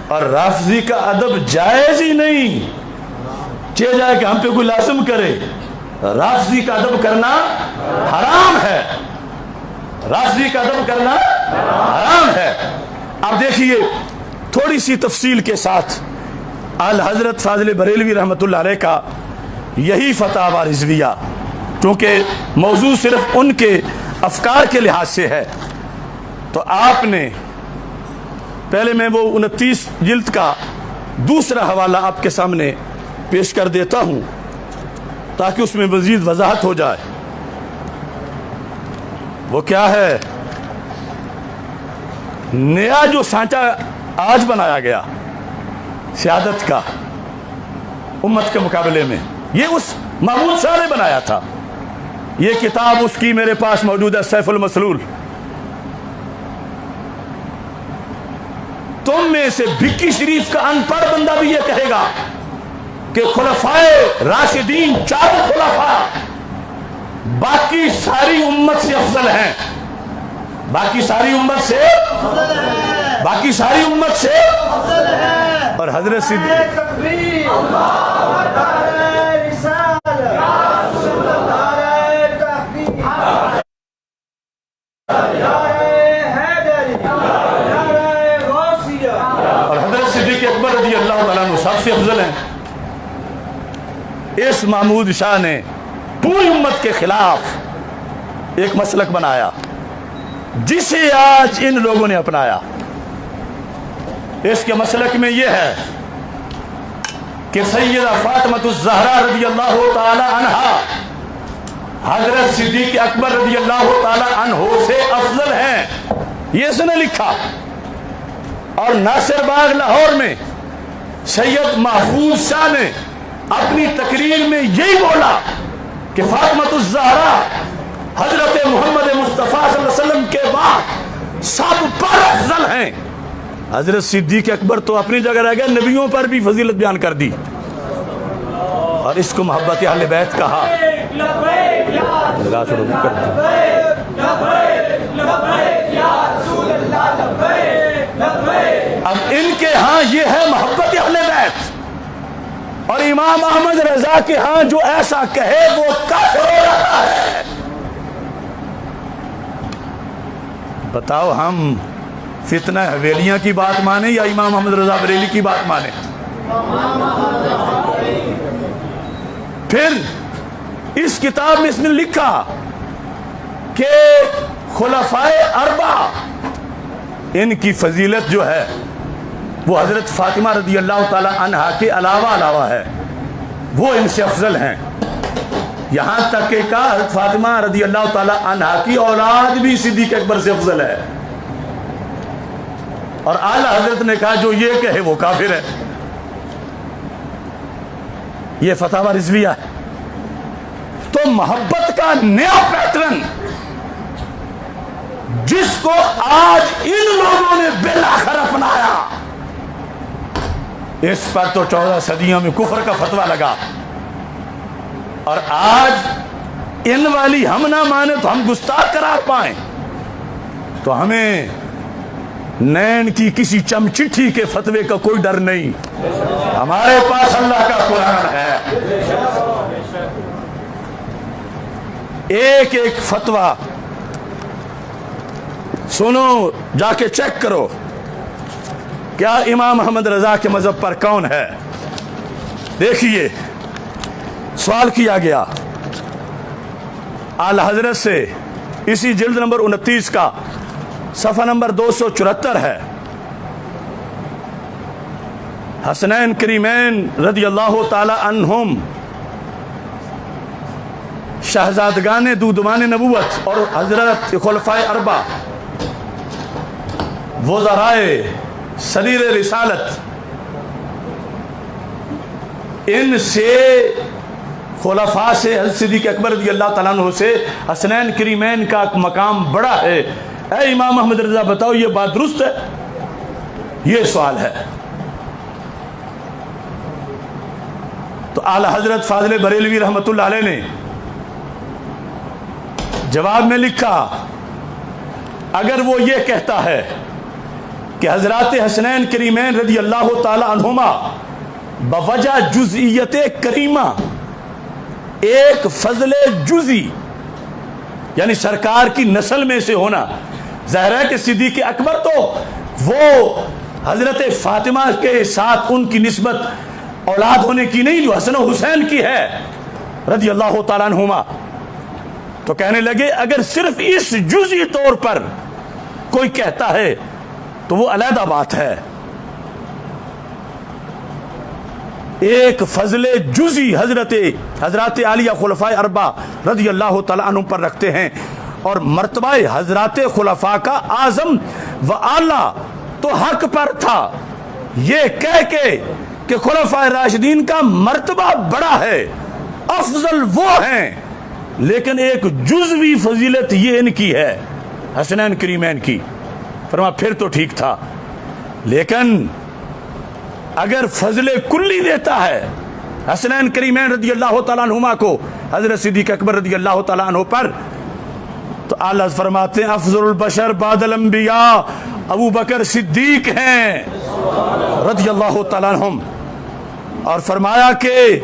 اور رافضی کا ادب جائز ہی نہیں، چاہے جائے کہ ہم پہ کوئی لازم کرے، رافضی کا ادب کرنا حرام ہے، رافضی کا ادب کرنا حرام ہے۔ اب دیکھیے تھوڑی سی تفصیل کے ساتھ اعلی حضرت فاضل بریلوی رحمۃ اللہ علیہ کا یہی فتاوی رضویہ، چونکہ موضوع صرف ان کے افکار کے لحاظ سے ہے، تو آپ نے پہلے میں وہ 29 جلد کا دوسرا حوالہ آپ کے سامنے پیش کر دیتا ہوں تاکہ اس میں مزید وضاحت ہو جائے۔ وہ کیا ہے؟ نیا جو سانچہ آج بنایا گیا سیادت کا امت کے مقابلے میں، یہ اس محمود شاہ نے بنایا تھا۔ یہ کتاب اس کی میرے پاس موجود ہے، سیف المسلول۔ تم میں سے بھکی شریف کا ان پڑھ بندہ بھی یہ کہے گا کہ خلفائے راشدین 4 خلفاء باقی ساری امت سے افضل ہیں، باقی ساری امت سے، باقی ساری امت سے، اور حضرت صدیق اکبر رضی اللہ تعالیٰ عنہ سب سے افضل ہیں۔ اس محمود شاہ نے پوری امت کے خلاف ایک مسلک بنایا جسے آج ان لوگوں نے اپنایا۔ اس کے مسلک میں یہ ہے کہ سیدہ فاطمۃ الزہرا رضی اللہ تعالی عنہا حضرت صدیق اکبر رضی اللہ تعالی عنہ سے افضل ہیں، یہ اس نے لکھا۔ اور ناصر باغ لاہور میں سید محفوظ شاہ نے اپنی تقریر میں یہی بولا کہ فاطمۃ الزہرا حضرت محمد مصطفیٰ صلی اللہ علیہ وسلم کے بعد سب پر افضل ہیں۔ حضرت صدیق اکبر تو اپنی جگہ رہ گئے، نبیوں پر بھی فضیلت بیان کر دی، اور اس کو محبت اہل بیت کہا۔ اب ان کے ہاں یہ ہے محبت اہل بیت، اور امام احمد رضا کے ہاں جو ایسا کہے وہ کافر ہو رہا ہے۔ بتاؤ ہم فتنہ حویلیاں کی بات مانیں یا امام احمد رضا بریلی کی بات مانیں؟ پھر اس کتاب میں اس نے لکھا کہ خلفائے اربعہ ان کی فضیلت جو ہے وہ حضرت فاطمہ رضی اللہ تعالی عنہا کے علاوہ ہے، وہ ان سے افضل ہیں۔ یہاں تک کہ حضرت فاطمہ رضی اللہ تعالی عنہا کی اولاد بھی صدیق اکبر سے افضل ہے، اور اعلیٰ حضرت نے کہا جو یہ کہے وہ کافر ہے۔ یہ فتاوی رضویہ ہے۔ تو محبت کا نیا پیٹرن جس کو آج ان لوگوں نے بالآخر اپنایا، اس پر تو 14 صدیوں میں کفر کا فتویٰ لگا، اور آج ان والی ہم نہ مانے تو ہم گستاخ قرار پائیں، تو ہمیں نین کی کسی چمچٹھی کے فتوے کا کوئی ڈر نہیں، ہمارے پاس اللہ کا قرآن ہے۔ ایک ایک فتویٰ سنو، جا کے چیک کرو کیا امام احمد رضا کے مذہب پر کون ہے۔ دیکھیے سوال کیا گیا اعلی حضرت سے، اسی جلد نمبر 29 کا صفحہ نمبر 274 ہے۔ حسنین کریمین رضی اللہ تعالی عنہم شہزادگان دودمان نبوت اور حضرت خلفائے اربعہ وزرائے سریر رسالت، ان سے خلفاء سے حضرت صدیق اکبر رضی اللہ تعالیٰ عنہ سے حسنین کریمین کا مقام بڑا ہے۔ اے امام احمد رضا بتاؤ یہ بات درست ہے؟ یہ سوال ہے۔ تو اعلی حضرت فاضل بریلوی رحمۃ اللہ علیہ نے جواب میں لکھا اگر وہ یہ کہتا ہے کہ حضرات حسنین کریمین رضی اللہ تعالی عنہما بوجہ جزئیت کریمہ ایک فضل جزئی یعنی سرکار کی نسل میں سے ہونا، ظاہر ہے کہ صدیق اکبر تو وہ حضرت فاطمہ کے ساتھ ان کی نسبت اولاد ہونے کی نہیں جو حسن و حسین کی ہے رضی اللہ تعالیٰ عنہما. تو کہنے لگے اگر صرف اس جزئی طور پر کوئی کہتا ہے تو وہ علیحدہ بات ہے. ایک فضل جزئی حضرات عالیہ خلفاء اربعہ رضی اللہ تعالیٰ عنہ پر رکھتے ہیں، اور مرتبہ حضرات خلفاء کا اعظم و اعلیٰ تو حق پر تھا یہ کہہ کے کہ خلفاء راشدین کا مرتبہ بڑا ہے، افضل وہ ہیں، لیکن ایک جزوی فضیلت یہ ان کی ہے حسنین کریمین کی. فرما پھر تو ٹھیک تھا، لیکن اگر فضل کلی دیتا ہے حسنین کریمین رضی اللہ تعالیٰ عنہما کو حضرت صدیق اکبر رضی اللہ تعالیٰ عنہ پر، تو اعلیٰ فرماتے ہیں افضل البشر بعد الانبیاء ابو بکر صدیق ہیں رضی اللہ تعالیٰ عنہم. اور فرمایا کہ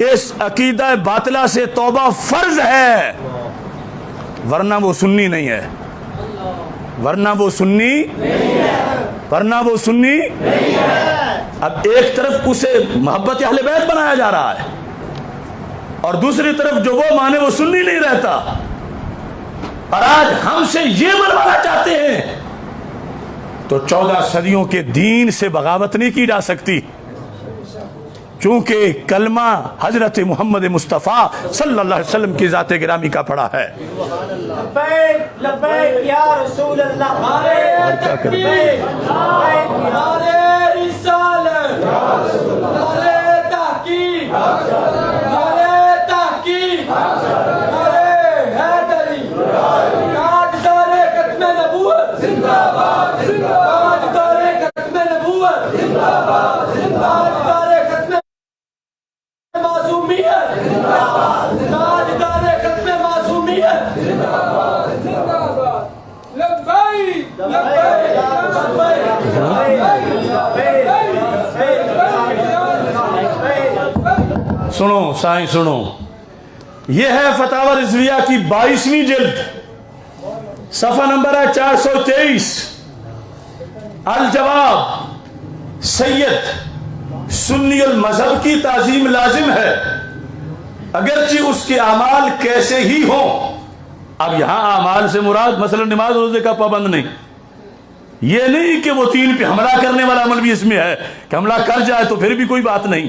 اس عقیدہ باطلہ سے توبہ فرض ہے، ورنہ وہ سنی نہیں ہے، ورنہ وہ سنی نہیں ہے. اب ایک طرف اسے محبت اہل بیت بنایا جا رہا ہے اور دوسری طرف جو وہ مانے وہ سنی نہیں رہتا، اور آج ہم سے یہ بنوانا چاہتے ہیں. تو 14 صدیوں کے دین سے بغاوت نہیں کی جا سکتی، چونکہ کلمہ حضرت محمد مصطفیٰ صلی اللہ علیہ وسلم کی ذات گرامی کا پڑا ہے. لبیک لبیک یا رسول اللہ، نعرہ تکبیر، نعرہ رسالت، نعرہ تحقیق، نعرہ تحقیق، نعرہ حیدری، تاجدار ختم نبوت زندہ باد، تاجدار ختم نبوت زندہ باد، تاجدار ختم معصومیت زندہ باد، تاجدار ختم معصومیت زندہ باد، زندہ باد. لبیک لبیک سنو سائیں سنو، یہ ہے فتاوی رضویہ کی 22ویں جلد، صفحہ نمبر ہے 423. الجواب، سید سنی المذہب کی تعظیم لازم ہے اگرچہ اس کے اعمال کیسے ہی ہوں. اب یہاں اعمال سے مراد مثلا نماز روزے کا پابند نہیں، یہ نہیں کہ وہ 3 پہ حملہ کرنے والا عمل بھی اس میں ہے کہ حملہ کر جائے تو پھر بھی کوئی بات نہیں،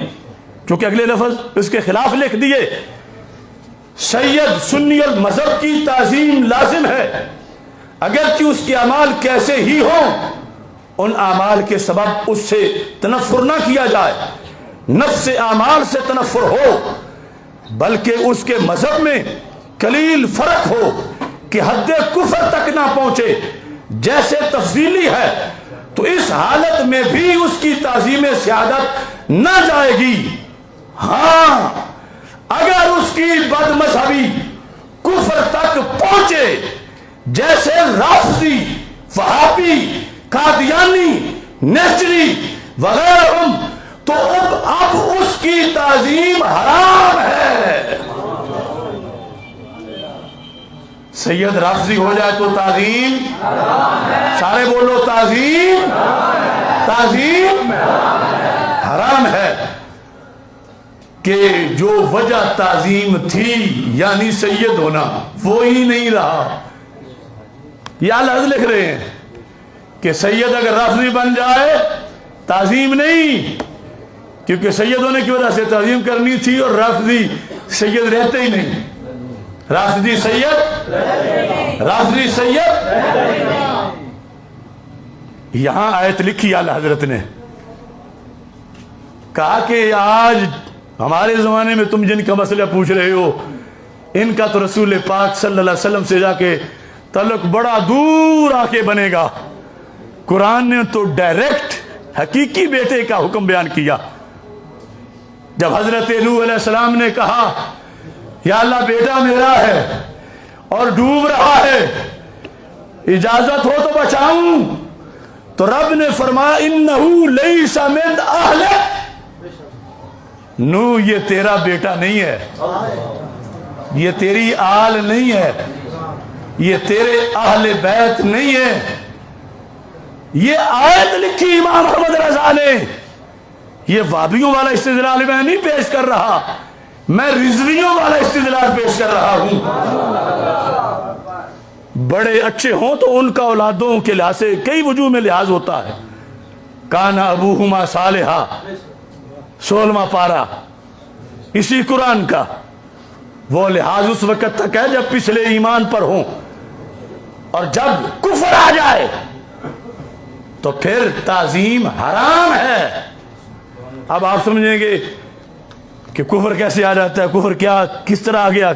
کیونکہ اگلے لفظ اس کے خلاف لکھ دیے. سید سنی المذہب کی تعظیم لازم ہے اگرچہ اس کے اعمال کیسے ہی ہوں، ان اعمال کے سبب اس سے تنفر نہ کیا جائے، نفس اعمال سے تنفر ہو، بلکہ اس کے مذہب میں قلیل فرق ہو کہ حد کفر تک نہ پہنچے جیسے تفضیلی ہے، تو اس حالت میں بھی اس کی تعظیم سیادت نہ جائے گی. ہاں اگر اس کی بد مذہبی کفر تک پہنچے جیسے رافضی، وہابی، قادیانی، نیچری وغیرہ، تو اب اس کی تعظیم حرام ہے. سید رافضی ہو جائے تو تعظیم سارے بولو تعظیم حرام ہے. کہ جو وجہ تعظیم تھی یعنی سید ہونا وہ ہی نہیں رہا. یہ الحض لکھ رہے ہیں کہ سید اگر رافضی بن جائے تعظیم نہیں، کیونکہ سید ہونے کی وجہ سے تعظیم کرنی تھی، اور رافضی سید رہتے ہی نہیں. رافضی سید یہاں آیت لکھی اعلی حضرت نے، کہا کہ آج ہمارے زمانے میں تم جن کا مسئلہ پوچھ رہے ہو ان کا تو رسول پاک صلی اللہ علیہ وسلم سے جا کے تعلق بڑا دور آ کے بنے گا. قرآن نے تو ڈائریکٹ حقیقی بیٹے کا حکم بیان کیا. جب حضرت نوح علیہ السلام نے کہا یا اللہ بیٹا میرا ہے اور ڈوب رہا ہے، اجازت ہو تو بچاؤں؟ تو رب نے فرمایا انہو لیس من اہلک، نو یہ تیرا بیٹا نہیں ہے، یہ تیری آل نہیں ہے، یہ تیرے اہل بیت نہیں ہے۔ یہ آیت لکھی امام احمد رضا نے، یہ وابیوں والا استدلال میں نہیں پیش کر رہا، میں رضویوں والا استدلال پیش کر رہا ہوں۔ بڑے اچھے ہوں تو ان کا اولادوں کے لحاظ سے کئی وجوہ میں لحاظ ہوتا ہے۔ کانا ابوہما صالحا، 16واں پارہ اسی قرآن کا، وہ لحاظ اس وقت تک ہے جب پچھلے ایمان پر ہوں، اور جب کفر آ جائے تو پھر تعظیم حرام ہے۔ اب آپ سمجھیں گے کہ کفر کیسے آ جاتا ہے، کفر کیا کس طرح آ گیا؟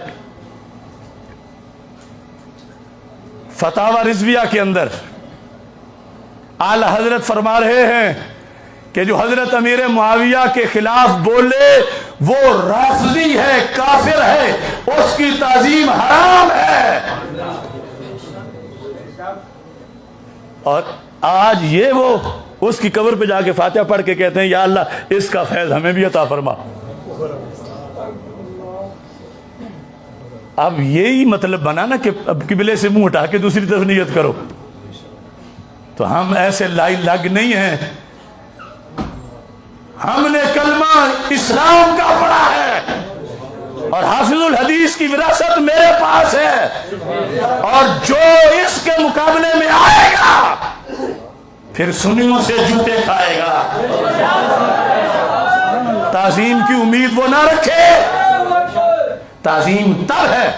فتاوی رضویہ کے اندر اعلی حضرت فرما رہے ہیں کہ جو حضرت امیر معاویہ کے خلاف بولے وہ رافضی ہے، کافر ہے، اس کی تعظیم حرام ہے۔ اور آج یہ وہ اس کی قبر پہ جا کے فاتحہ پڑھ کے کہتے ہیں یا اللہ اس کا فیض ہمیں بھی عطا فرما۔ اب یہی مطلب بنا نا کہ اب قبلے سے منہ ہٹا کے دوسری طرف نیت کرو، تو ہم ایسے لائی لگ نہیں ہیں۔ ہم نے کلمہ اسلام کا پڑھا ہے، اور حافظ الحدیث کی وراثت میرے پاس ہے، اور جو اس کے مقابلے میں آئے گا پھر سنیوں سے جوتے کھائے گا۔ تعظیم کی امید وہ نہ رکھے، تعظیم تب ہے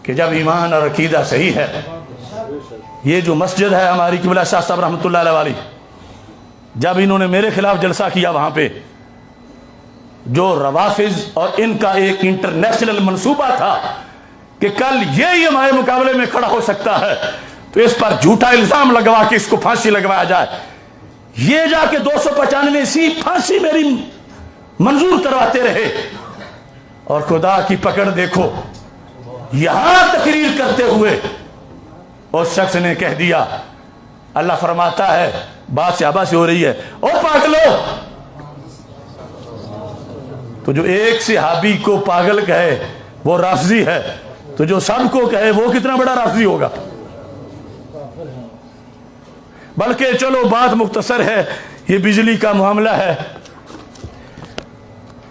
کہ جب ایمان اور عقیدہ صحیح ہے۔ یہ جو مسجد ہے ہماری قبلہ شاہ صاحب رحمۃ اللہ علیہ والی، جب انہوں نے میرے خلاف جلسہ کیا وہاں پہ، جو روافض اور ان کا ایک انٹرنیشنل منصوبہ تھا کہ کل یہی ہمارے مقابلے میں کھڑا ہو سکتا ہے تو اس پر جھوٹا الزام لگوا کے اس کو پھانسی لگوایا جائے، یہ جا کے 295 پھانسی میری منظور کرواتے رہے، اور خدا کی پکڑ دیکھو، یہاں تقریر کرتے ہوئے اس شخص نے کہہ دیا، اللہ فرماتا ہے، بات صحابہ سے ہو رہی ہے، او پاگلو، تو جو ایک صحابی کو پاگل کہے وہ رافضی ہے، تو جو سب کو کہے وہ کتنا بڑا رافضی ہوگا۔ بلکہ چلو بات مختصر ہے، یہ بجلی کا معاملہ ہے۔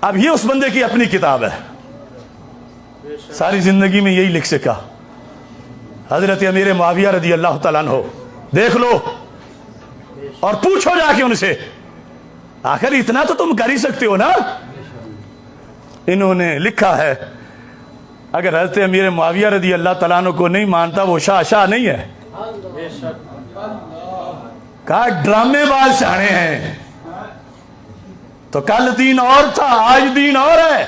اب یہ اس بندے کی اپنی کتاب ہے، ساری زندگی میں یہی لکھ سکا، حضرت امیر معاویہ رضی اللہ تعالیٰ عنہ، دیکھ لو اور پوچھو جا کے ان سے، آخر اتنا تو تم کر ہی سکتے ہو نا۔ انہوں نے لکھا ہے اگر حضرت امیر معاویہ رضی اللہ تعالیٰ عنہ کو نہیں مانتا وہ شاہ نہیں ہے، کہا ڈرامے باز شانے ہیں، تو کل دین اور تھا آج دین اور ہے۔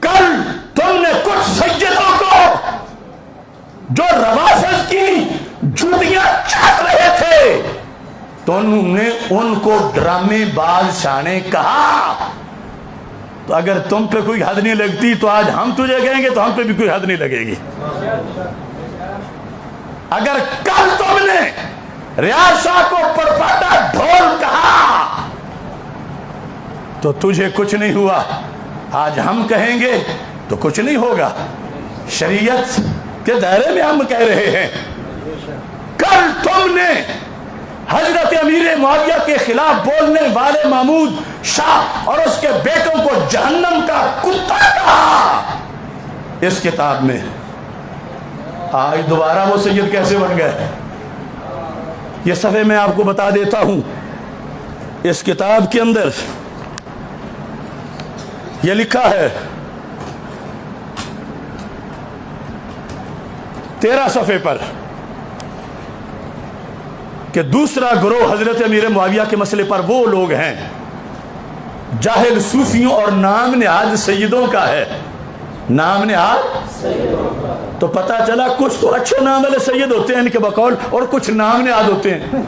کل تم نے کچھ سیدوں کو جو روافض کی جوتیاں چاٹ رہے تھے تو انہوں نے ان کو ڈرامے باز شانے کہا، تو اگر تم پہ کوئی حد نہیں لگتی تو آج ہم تجھے کہیں گے تو ہم پہ بھی کوئی حد نہیں لگے گی۔ اگر کل تم نے ریاض شاہ کو پرپاٹا ڈھول کہا تو تجھے کچھ نہیں ہوا، آج ہم کہیں گے تو کچھ نہیں ہوگا۔ شریعت کے دائرے میں ہم کہہ رہے ہیں، کل تم نے حضرت امیر معاویہ کے خلاف بولنے والے محمود شاہ اور اس کے بیٹوں کو جہنم کا کتا کہا اس کتاب میں، آج دوبارہ وہ سید کیسے بن گئے؟ یہ صفحے میں آپ کو بتا دیتا ہوں، اس کتاب کے اندر یہ لکھا ہے 13 صفحے پر کہ دوسرا گروہ حضرت امیر معاویہ کے مسئلے پر وہ لوگ ہیں جاہل صوفیوں اور نام نہاد سیدوں کا ہے۔ نام نہاد تو پتہ چلا کچھ تو اچھے نام والے سید ہوتے ہیں ان کے بقول، اور کچھ نام نہاد ہوتے ہیں۔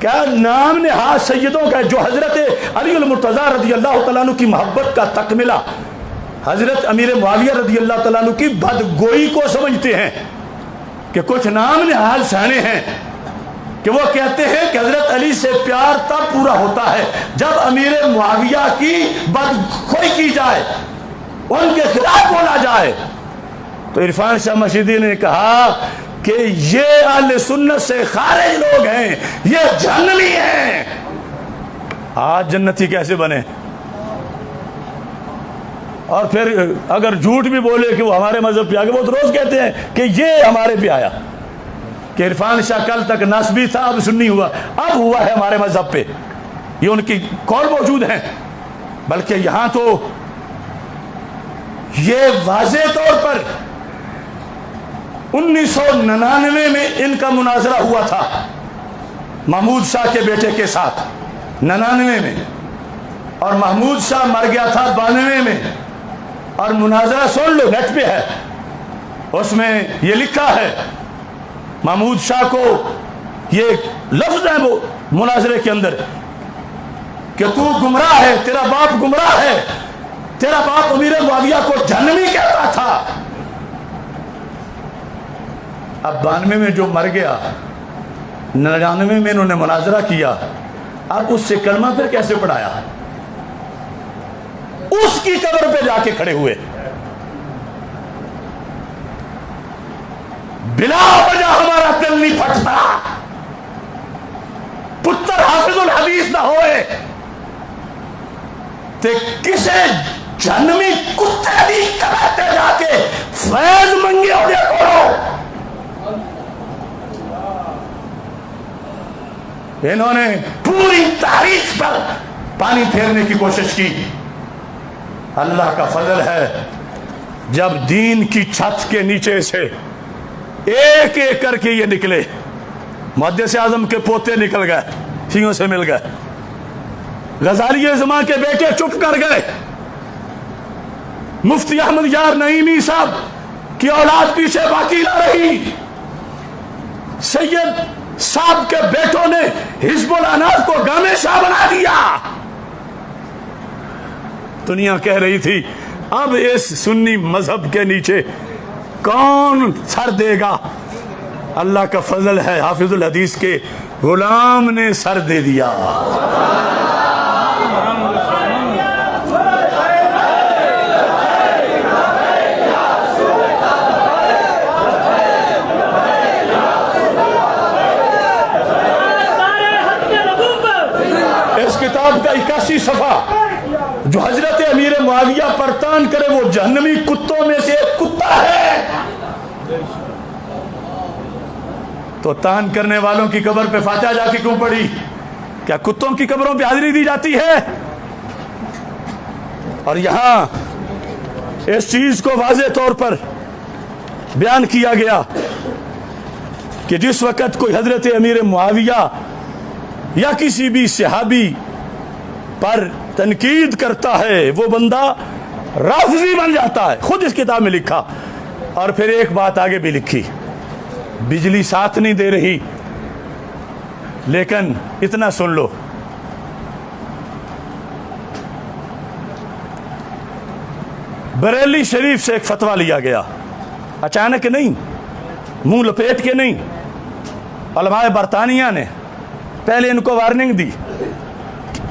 کیا نام نہاد سیدوں کا جو حضرت علی المرتضیٰ رضی اللہ تعالیٰ عنہ کی محبت کا تکملہ حضرت امیر معاویہ رضی اللہ تعالیٰ عنہ کی بدگوئی کو سمجھتے ہیں کہ کچھ نام نہاد سانے ہیں کہ وہ کہتے ہیں کہ حضرت علی سے پیار تب پورا ہوتا ہے جب امیر معاویہ کی بدگوئی کی جائے، ان کے خلاف بولا جائے۔ تو عرفان شاہ مشیدی نے کہا کہ یہ اہل سنت سے خارج لوگ ہیں، یہ جہنمی ہیں۔ آج جنتی کیسے بنے؟ اور پھر اگر جھوٹ بھی بولے کہ وہ ہمارے مذہب پہ آگے، وہ تو روز کہتے ہیں کہ یہ ہمارے پہ آیا، کہ عرفان شاہ کل تک نسبی تھا اب سنی ہوا، اب ہوا ہے ہمارے مذہب پہ، یہ ان کی قول موجود ہیں۔ بلکہ یہاں تو یہ واضح طور پر 1999 میں ان کا مناظرہ ہوا تھا محمود شاہ کے بیٹے کے ساتھ، 99 میں، اور محمود شاہ مر گیا تھا 92 میں، اور مناظرہ سن لو، نیٹ پہ ہے، اس میں یہ لکھا ہے محمود شاہ کو یہ لفظ ہے وہ مناظرے کے اندر کہ تو گمراہ ہے، تیرا باپ گمراہ ہے، تیرا باپ امیر معاویہ کو جہنمی کہتا تھا۔ اب 92 میں جو مر گیا، 99 میں انہوں نے مناظرہ کیا، اب اس سے کلمہ پھر کیسے پڑھایا؟ اس کی قبر پہ جا کے کھڑے ہوئے، بلا وجہ ہمارا دل نہیں پھٹتا، پتر حافظ الحدیث نہ ہوئے تے کسے جہنمی کتے بھی کہتے جا کے فیض منگے ہو جائے کرو۔ انہوں نے پوری تاریخ پر پانی پھیرنے کی کوشش کی۔ اللہ کا فضل ہے جب دین کی چھت کے نیچے سے ایک ایک کر کے یہ نکلے، محدث اعظم کے پوتے نکل گئے، سینگوں سے مل گئے، غزالی زمان کے بیٹے چپ کر گئے، مفتی احمد یار نعیمی صاحب کی اولاد پیچھے باقی نہ رہی، سید صاحب کے بیٹوں نے حزب الاناف کو گامے شاہ بنا دیا۔ دنیا کہہ رہی تھی اب اس سنی مذہب کے نیچے کون سر دے گا؟ اللہ کا فضل ہے، حافظ الحدیث کے غلام نے سر دے دیا۔ اس کتاب کا 81 صفحہ جو حضرت امیر معاویہ پر تان کرے وہ جہنمی کتوں میں سے ایک کتا ہے، تو تان کرنے والوں کی قبر پہ فاتحہ جا کے کیوں پڑھی؟ کیا کتوں کی قبروں پہ حاضری دی جاتی ہے؟ اور یہاں اس چیز کو واضح طور پر بیان کیا گیا کہ جس وقت کوئی حضرت امیر معاویہ یا کسی بھی صحابی پر تنقید کرتا ہے وہ بندہ رافضی بن جاتا ہے، خود اس کتاب میں لکھا۔ اور پھر ایک بات آگے بھی لکھی، بجلی ساتھ نہیں دے رہی، لیکن اتنا سن لو، بریلی شریف سے ایک فتویٰ لیا گیا، اچانک نہیں، منہ لپیٹ کے نہیں، علماء برطانیہ نے پہلے ان کو وارننگ دی،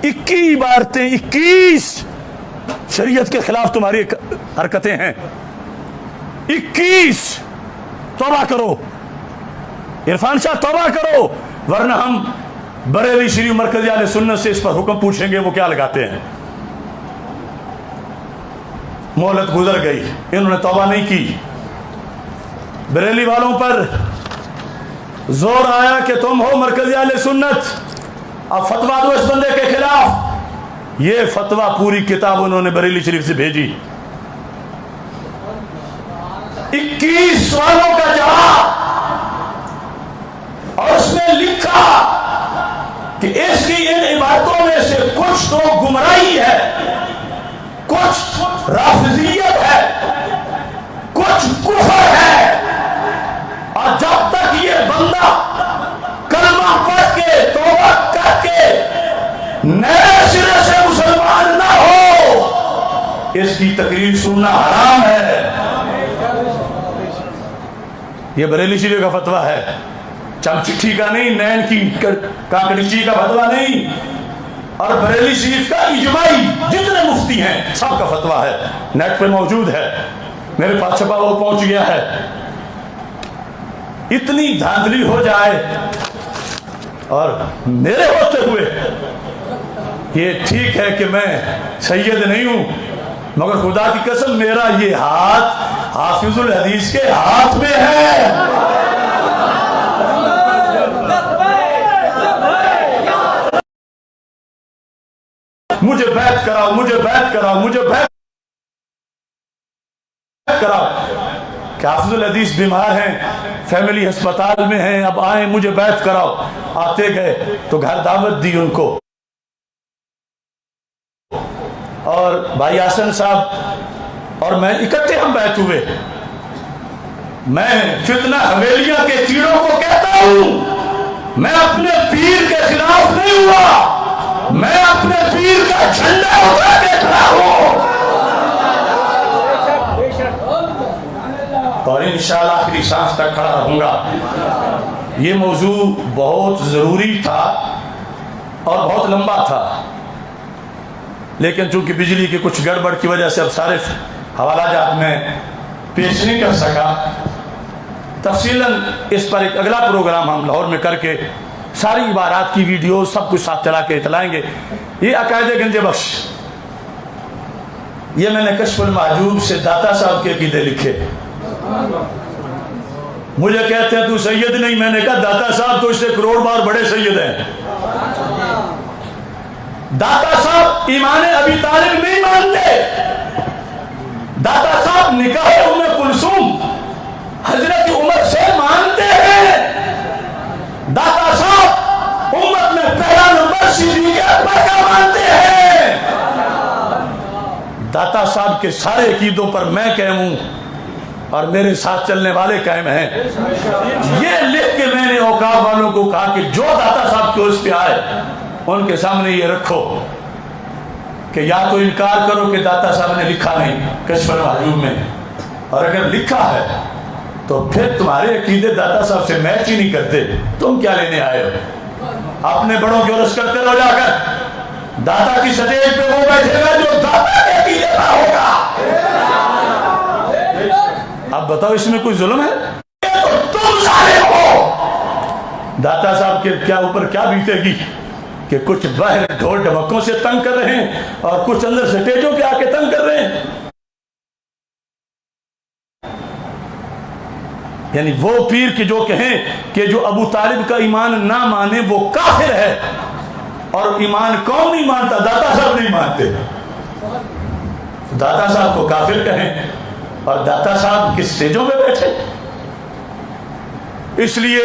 21 عبارتیں، 21 شریعت کے خلاف تمہاری حرکتیں ہیں، 21 توبہ کرو، عرفان شاہ توبہ کرو، ورنہ ہم بریلی شریف مرکزی اہل سنت سے اس پر حکم پوچھیں گے وہ کیا لگاتے ہیں۔ مہلت گزر گئی، انہوں نے توبہ نہیں کی، بریلی والوں پر زور آیا کہ تم ہو مرکزی اہل سنت، اب فتویٰ دو اس بندے کے خلاف۔ یہ فتویٰ پوری کتاب انہوں نے بریلی شریف سے بھیجی، 21 سوالوں کا جواب، اور اس میں لکھا کہ اس کی ان عبارتوں میں سے کچھ تو گمراہی ہے، کچھ رافضیت ہے، کچھ کفر ہے، اور جب تک یہ بندہ کلمہ پڑھ کے توبہ کر کے نئے سرے سے مسلمان نہ ہو، اس کی تقریر سننا یہ بریلی شریف کا فتویٰ ہے، چمچٹھی کا نہیں، نین کی کانکڑچی کا فتویٰ نہیں، اور بریلی شریف کا اجماعی جتنے مفتی ہیں سب کا فتویٰ ہے، نیٹ پہ موجود ہے، میرے پاس چھپا وہ پہنچ گیا ہے۔ اتنی دھاندلی ہو جائے اور میرے ہوتے ہوئے، یہ ٹھیک ہے کہ میں سید نہیں ہوں، مگر خدا کی قسم میرا یہ ہاتھ حافظ الحدیث کے ہاتھ میں ہے۔ مجھے بیعت کراؤ، مجھے بیعت کراؤ، مجھے بیعت کراؤ کہ حافظ الحدیث بیمار ہیں، فیملی ہسپتال میں ہیں، اب آئیں مجھے بیعت کراؤ۔ آتے گئے تو گھر دعوت دی ان کو، اور بھائی حسن صاحب اور میں اکٹھے ہم بیعت ہوئے۔ میں فتنہ حویلیاں کے چیڑوں کو کہتا ہوں، میں اپنے پیر کے خلاف نہیں ہوا، میں اپنے پیر کا جھنڈا اٹھا کے کھڑا ہوں، اور انشاءاللہ آخری سانس تک کھڑا رہوں گا۔ یہ موضوع بہت ضروری تھا اور بہت لمبا تھا، لیکن چونکہ بجلی کی کچھ گڑبڑ کی وجہ سے اب سارے حوالہ جات میں پیش نہیں کر سکا۔ تفصیلاً اس پر ایک اگلا پروگرام ہم لاہور میں کر کے ساری عبارات کی ویڈیو سب کچھ ساتھ چلا کے اطلائیں گے۔ یہ عقائد گنج بخش، یہ میں نے کشف المحجوب سے داتا صاحب کے عقیدے لکھے۔ مجھے کہتے ہیں تو سید نہیں، میں نے کہا داتا صاحب تو اس سے کروڑ بار بڑے سید ہیں۔ داتا صاحب ایمان ابی طالب نہیں مانتے، داتا صاحب نکاح ام کلثوم حضرت عمر سے مانتے ہیں، داتا صاحب امت میں پہلا نمبر صدیق اکبر کا مانتے ہیں۔ داتا صاحب کے سارے عقیدوں پر میں قائم ہوں اور میرے ساتھ چلنے والے قائم ہیں۔ یہ لکھ کے میں نے اوقاف والوں کو کہا کہ جو داتا صاحب کے اس پہ آئے ان کے سامنے یہ رکھو کہ یا تو انکار کرو کہ داتا صاحب نے لکھا نہیں کشف المحجوب میں، اور اگر لکھا ہے تو پھر تمہارے عقیدے داتا صاحب سے میچ ہی نہیں کرتے، تم کیا لینے آئے ہو؟ اپنے بڑوں کی عرض کرتے رہو جا کر، داتا کی سٹیج پہ وہ بیٹھے گا جو داتا کے عقیدے پر ہوگا۔ اب بتاؤ اس میں کوئی ظلم ہے؟ تم ظالم ہو۔ داتا صاحب کے کیا اوپر کیا بیتے گی کہ کچھ باہر ڈھول ڈھمکوں سے تنگ کر رہے ہیں اور کچھ اندر سٹیجوں کے آ کے تنگ کر رہے ہیں۔ یعنی وہ پیر کے جو کہیں کہ جو ابو طالب کا ایمان نہ مانے وہ کافر ہے، اور ایمان کون نہیں مانتا؟ داتا صاحب نہیں مانتے۔ داتا صاحب کو کافر کہیں اور داتا صاحب کس سٹیجوں میں بیٹھے۔ اس لیے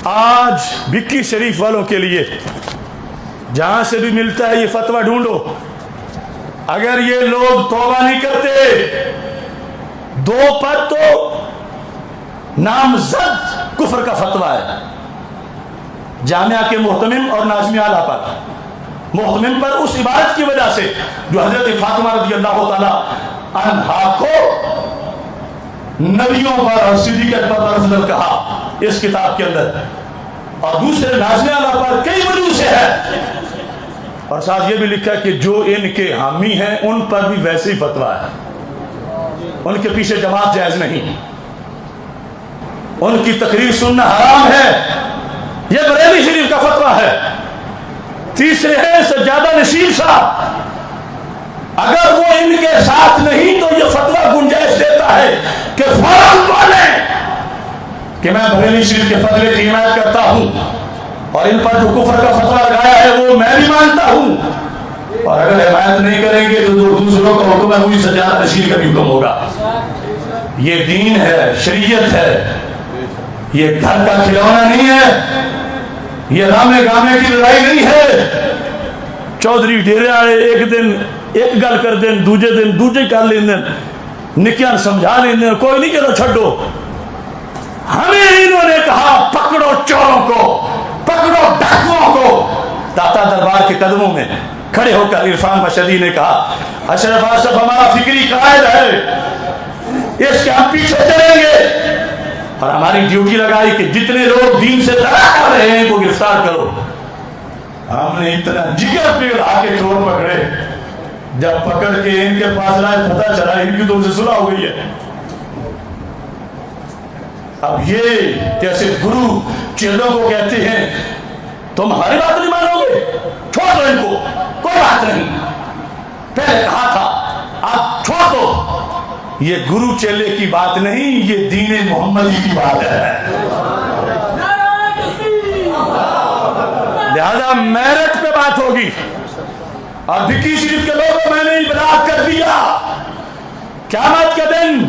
آج بکی شریف والوں کے لیے جہاں سے بھی ملتا ہے یہ فتویٰ ڈھونڈو۔ اگر یہ لوگ توبہ نہیں کرتے، دو پر تو نامزد کفر کا فتویٰ ہے، جامعہ کے محتمم اور ناظم اعلیٰ پر۔ محتمم پر اس عبارت کی وجہ سے جو حضرت فاطمہ رضی اللہ تعالیٰ عنہا کو نبیوں پر اور صدیق اکبر پر افضل کہا اس کتاب کے اندر، اور دوسرے ناظم اعلیٰ پر کئی وجوہ سے ہے، اور ساتھ یہ بھی لکھا کہ جو ان کے حامی ہیں ان پر بھی ویسے ہی فتویٰ ہے، ان کے پیچھے جماعت جائز نہیں، ان کی تقریر سننا حرام ہے۔ یہ بریلی شریف کا فتویٰ ہے۔ تیسرے ہیں سجادہ نشین صاحب، اگر وہ ان کے ساتھ نہیں تو یہ فتویٰ گنجائش دیتا ہے کہ فوراً بولیں کہ میں بریلی شریف کے فتوے کی حمایت کرتا ہوں، اور ان پر جو کفر کا فتویٰ لگایا ہے وہ میں بھی مانتا ہوں، اور اگر حمایت نہیں کریں گے تو دوسروں کا حکم ہے وہی سجادہ نشین کا بھی حکم ہوگا۔ یہ دین ہے، شریعت ہے، یہ گھر کا کھلونا نہیں ہے، یہ رامے گامے کی لڑائی نہیں ہے۔ چودھری ڈیرے آئے ایک دن ایک گل کر دیں، دوجے دن دوجے کر لیں دیں، نکیاں سمجھا لیں دیں، کوئی نہیں کرو چھڑو۔ ہمیں انہوں نے کہا پکڑو چوروں کو، پکڑو ڈاکوؤں کو۔ داتا دربار کے قدموں میں کھڑے ہو کر عرفان مشہدی نے کہا اشرف آصف ہمارا فکری قائد ہے، اس کے ہم پیچھے چلیں گے، اور ہماری ڈیوٹی لگائی کہ جتنے لوگ دین سے دغا کر رہے ہیں ان کو گرفتار کرو. ہم نے اتنا جگر پگھلا کے چور پکڑے، جب پکڑ کے ان کے پاس لائے پتہ چلا ان کی تو ان سے صلح ہو گئی ہے. اب یہ کیسے گرو چیلوں کو کہتے ہیں تم ہماری بات نہیں مانو گے، چھوڑ دو ان کو، کوئی بات نہیں، پہلے کہا تھا آپ چھوڑ دو. یہ گرو چیلے کی بات نہیں، یہ دین محمدی کی بات ہے. لہذا میرٹ پہ بات ہوگی. اور بکی شریف کے لوگوں میں نے ابلاغ کر دیا، قیامت کے دن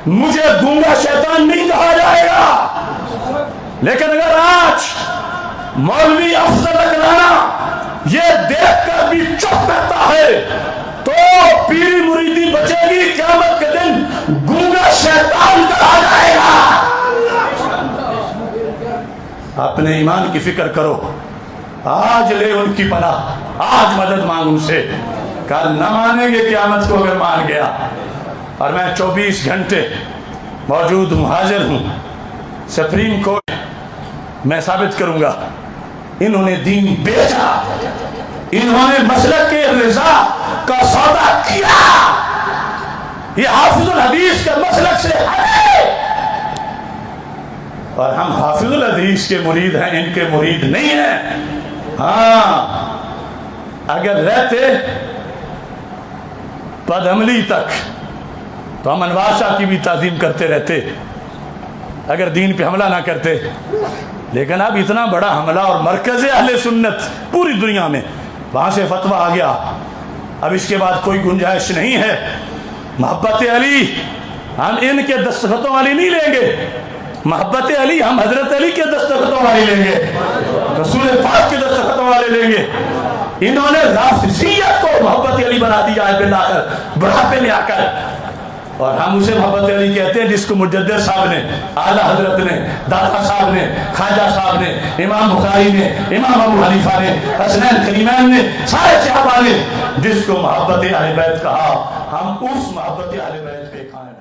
مجھے گونگا شیطان نہیں کہا جائے گا، لیکن اگر آج مولوی افضل اکرانہ یہ دیکھ کر بھی چپ رہتا ہے تو پیری مریدی بچے گی، قیامت کے دن گونگا شیطان کہا جائے گا. اپنے ایمان کی فکر کرو، آج لے ان کی پناہ، آج مدد مانگ ان سے. کل نہ مانیں گے قیامت کو اگر مان گیا. اور میں 24 گھنٹے موجود ہوں، حاضر ہوں. سپریم کورٹ میں ثابت کروں گا انہوں نے دین بیچا، انہوں نے مسلک کے رضا کا سودا کیا. یہ حافظ الحدیث کے مسلک سے ہٹے، اور ہم حافظ الحدیث کے مرید ہیں، ان کے مرید نہیں ہیں. ہاں اگر رہتے بدعملی تک تو ہم انوار شاہ کی بھی تعظیم کرتے رہتے اگر دین پہ حملہ نہ کرتے. لیکن اب اتنا بڑا حملہ اور مرکز اہل سنت پوری دنیا میں، وہاں سے فتویٰ آ گیا، اب اس کے بعد کوئی گنجائش نہیں ہے. محبت علی ہم ان کے دستخطوں والی نہیں لیں گے، محبت علی ہم حضرت علی کے دستخطوں والی لیں گے، رسول پاک کے دستخطوں والے لیں گے. انہوں نے رافضیت کو محبت علی بنا دیا ہے بلا کر، بڑھاپے میں آ کر. اور ہم اسے محبت علی کہتے ہیں جس کو مجدد صاحب نے، اعلیٰ حضرت نے، داتا صاحب نے، خواجہ صاحب نے، امام بخاری نے، امام ابو حنیفہ نے، حسنین کریمین نے، سارے صحابہ نے جس کو محبت اہل بیت کہا، ہم اس محبت اہل بیت کے قائم ہیں.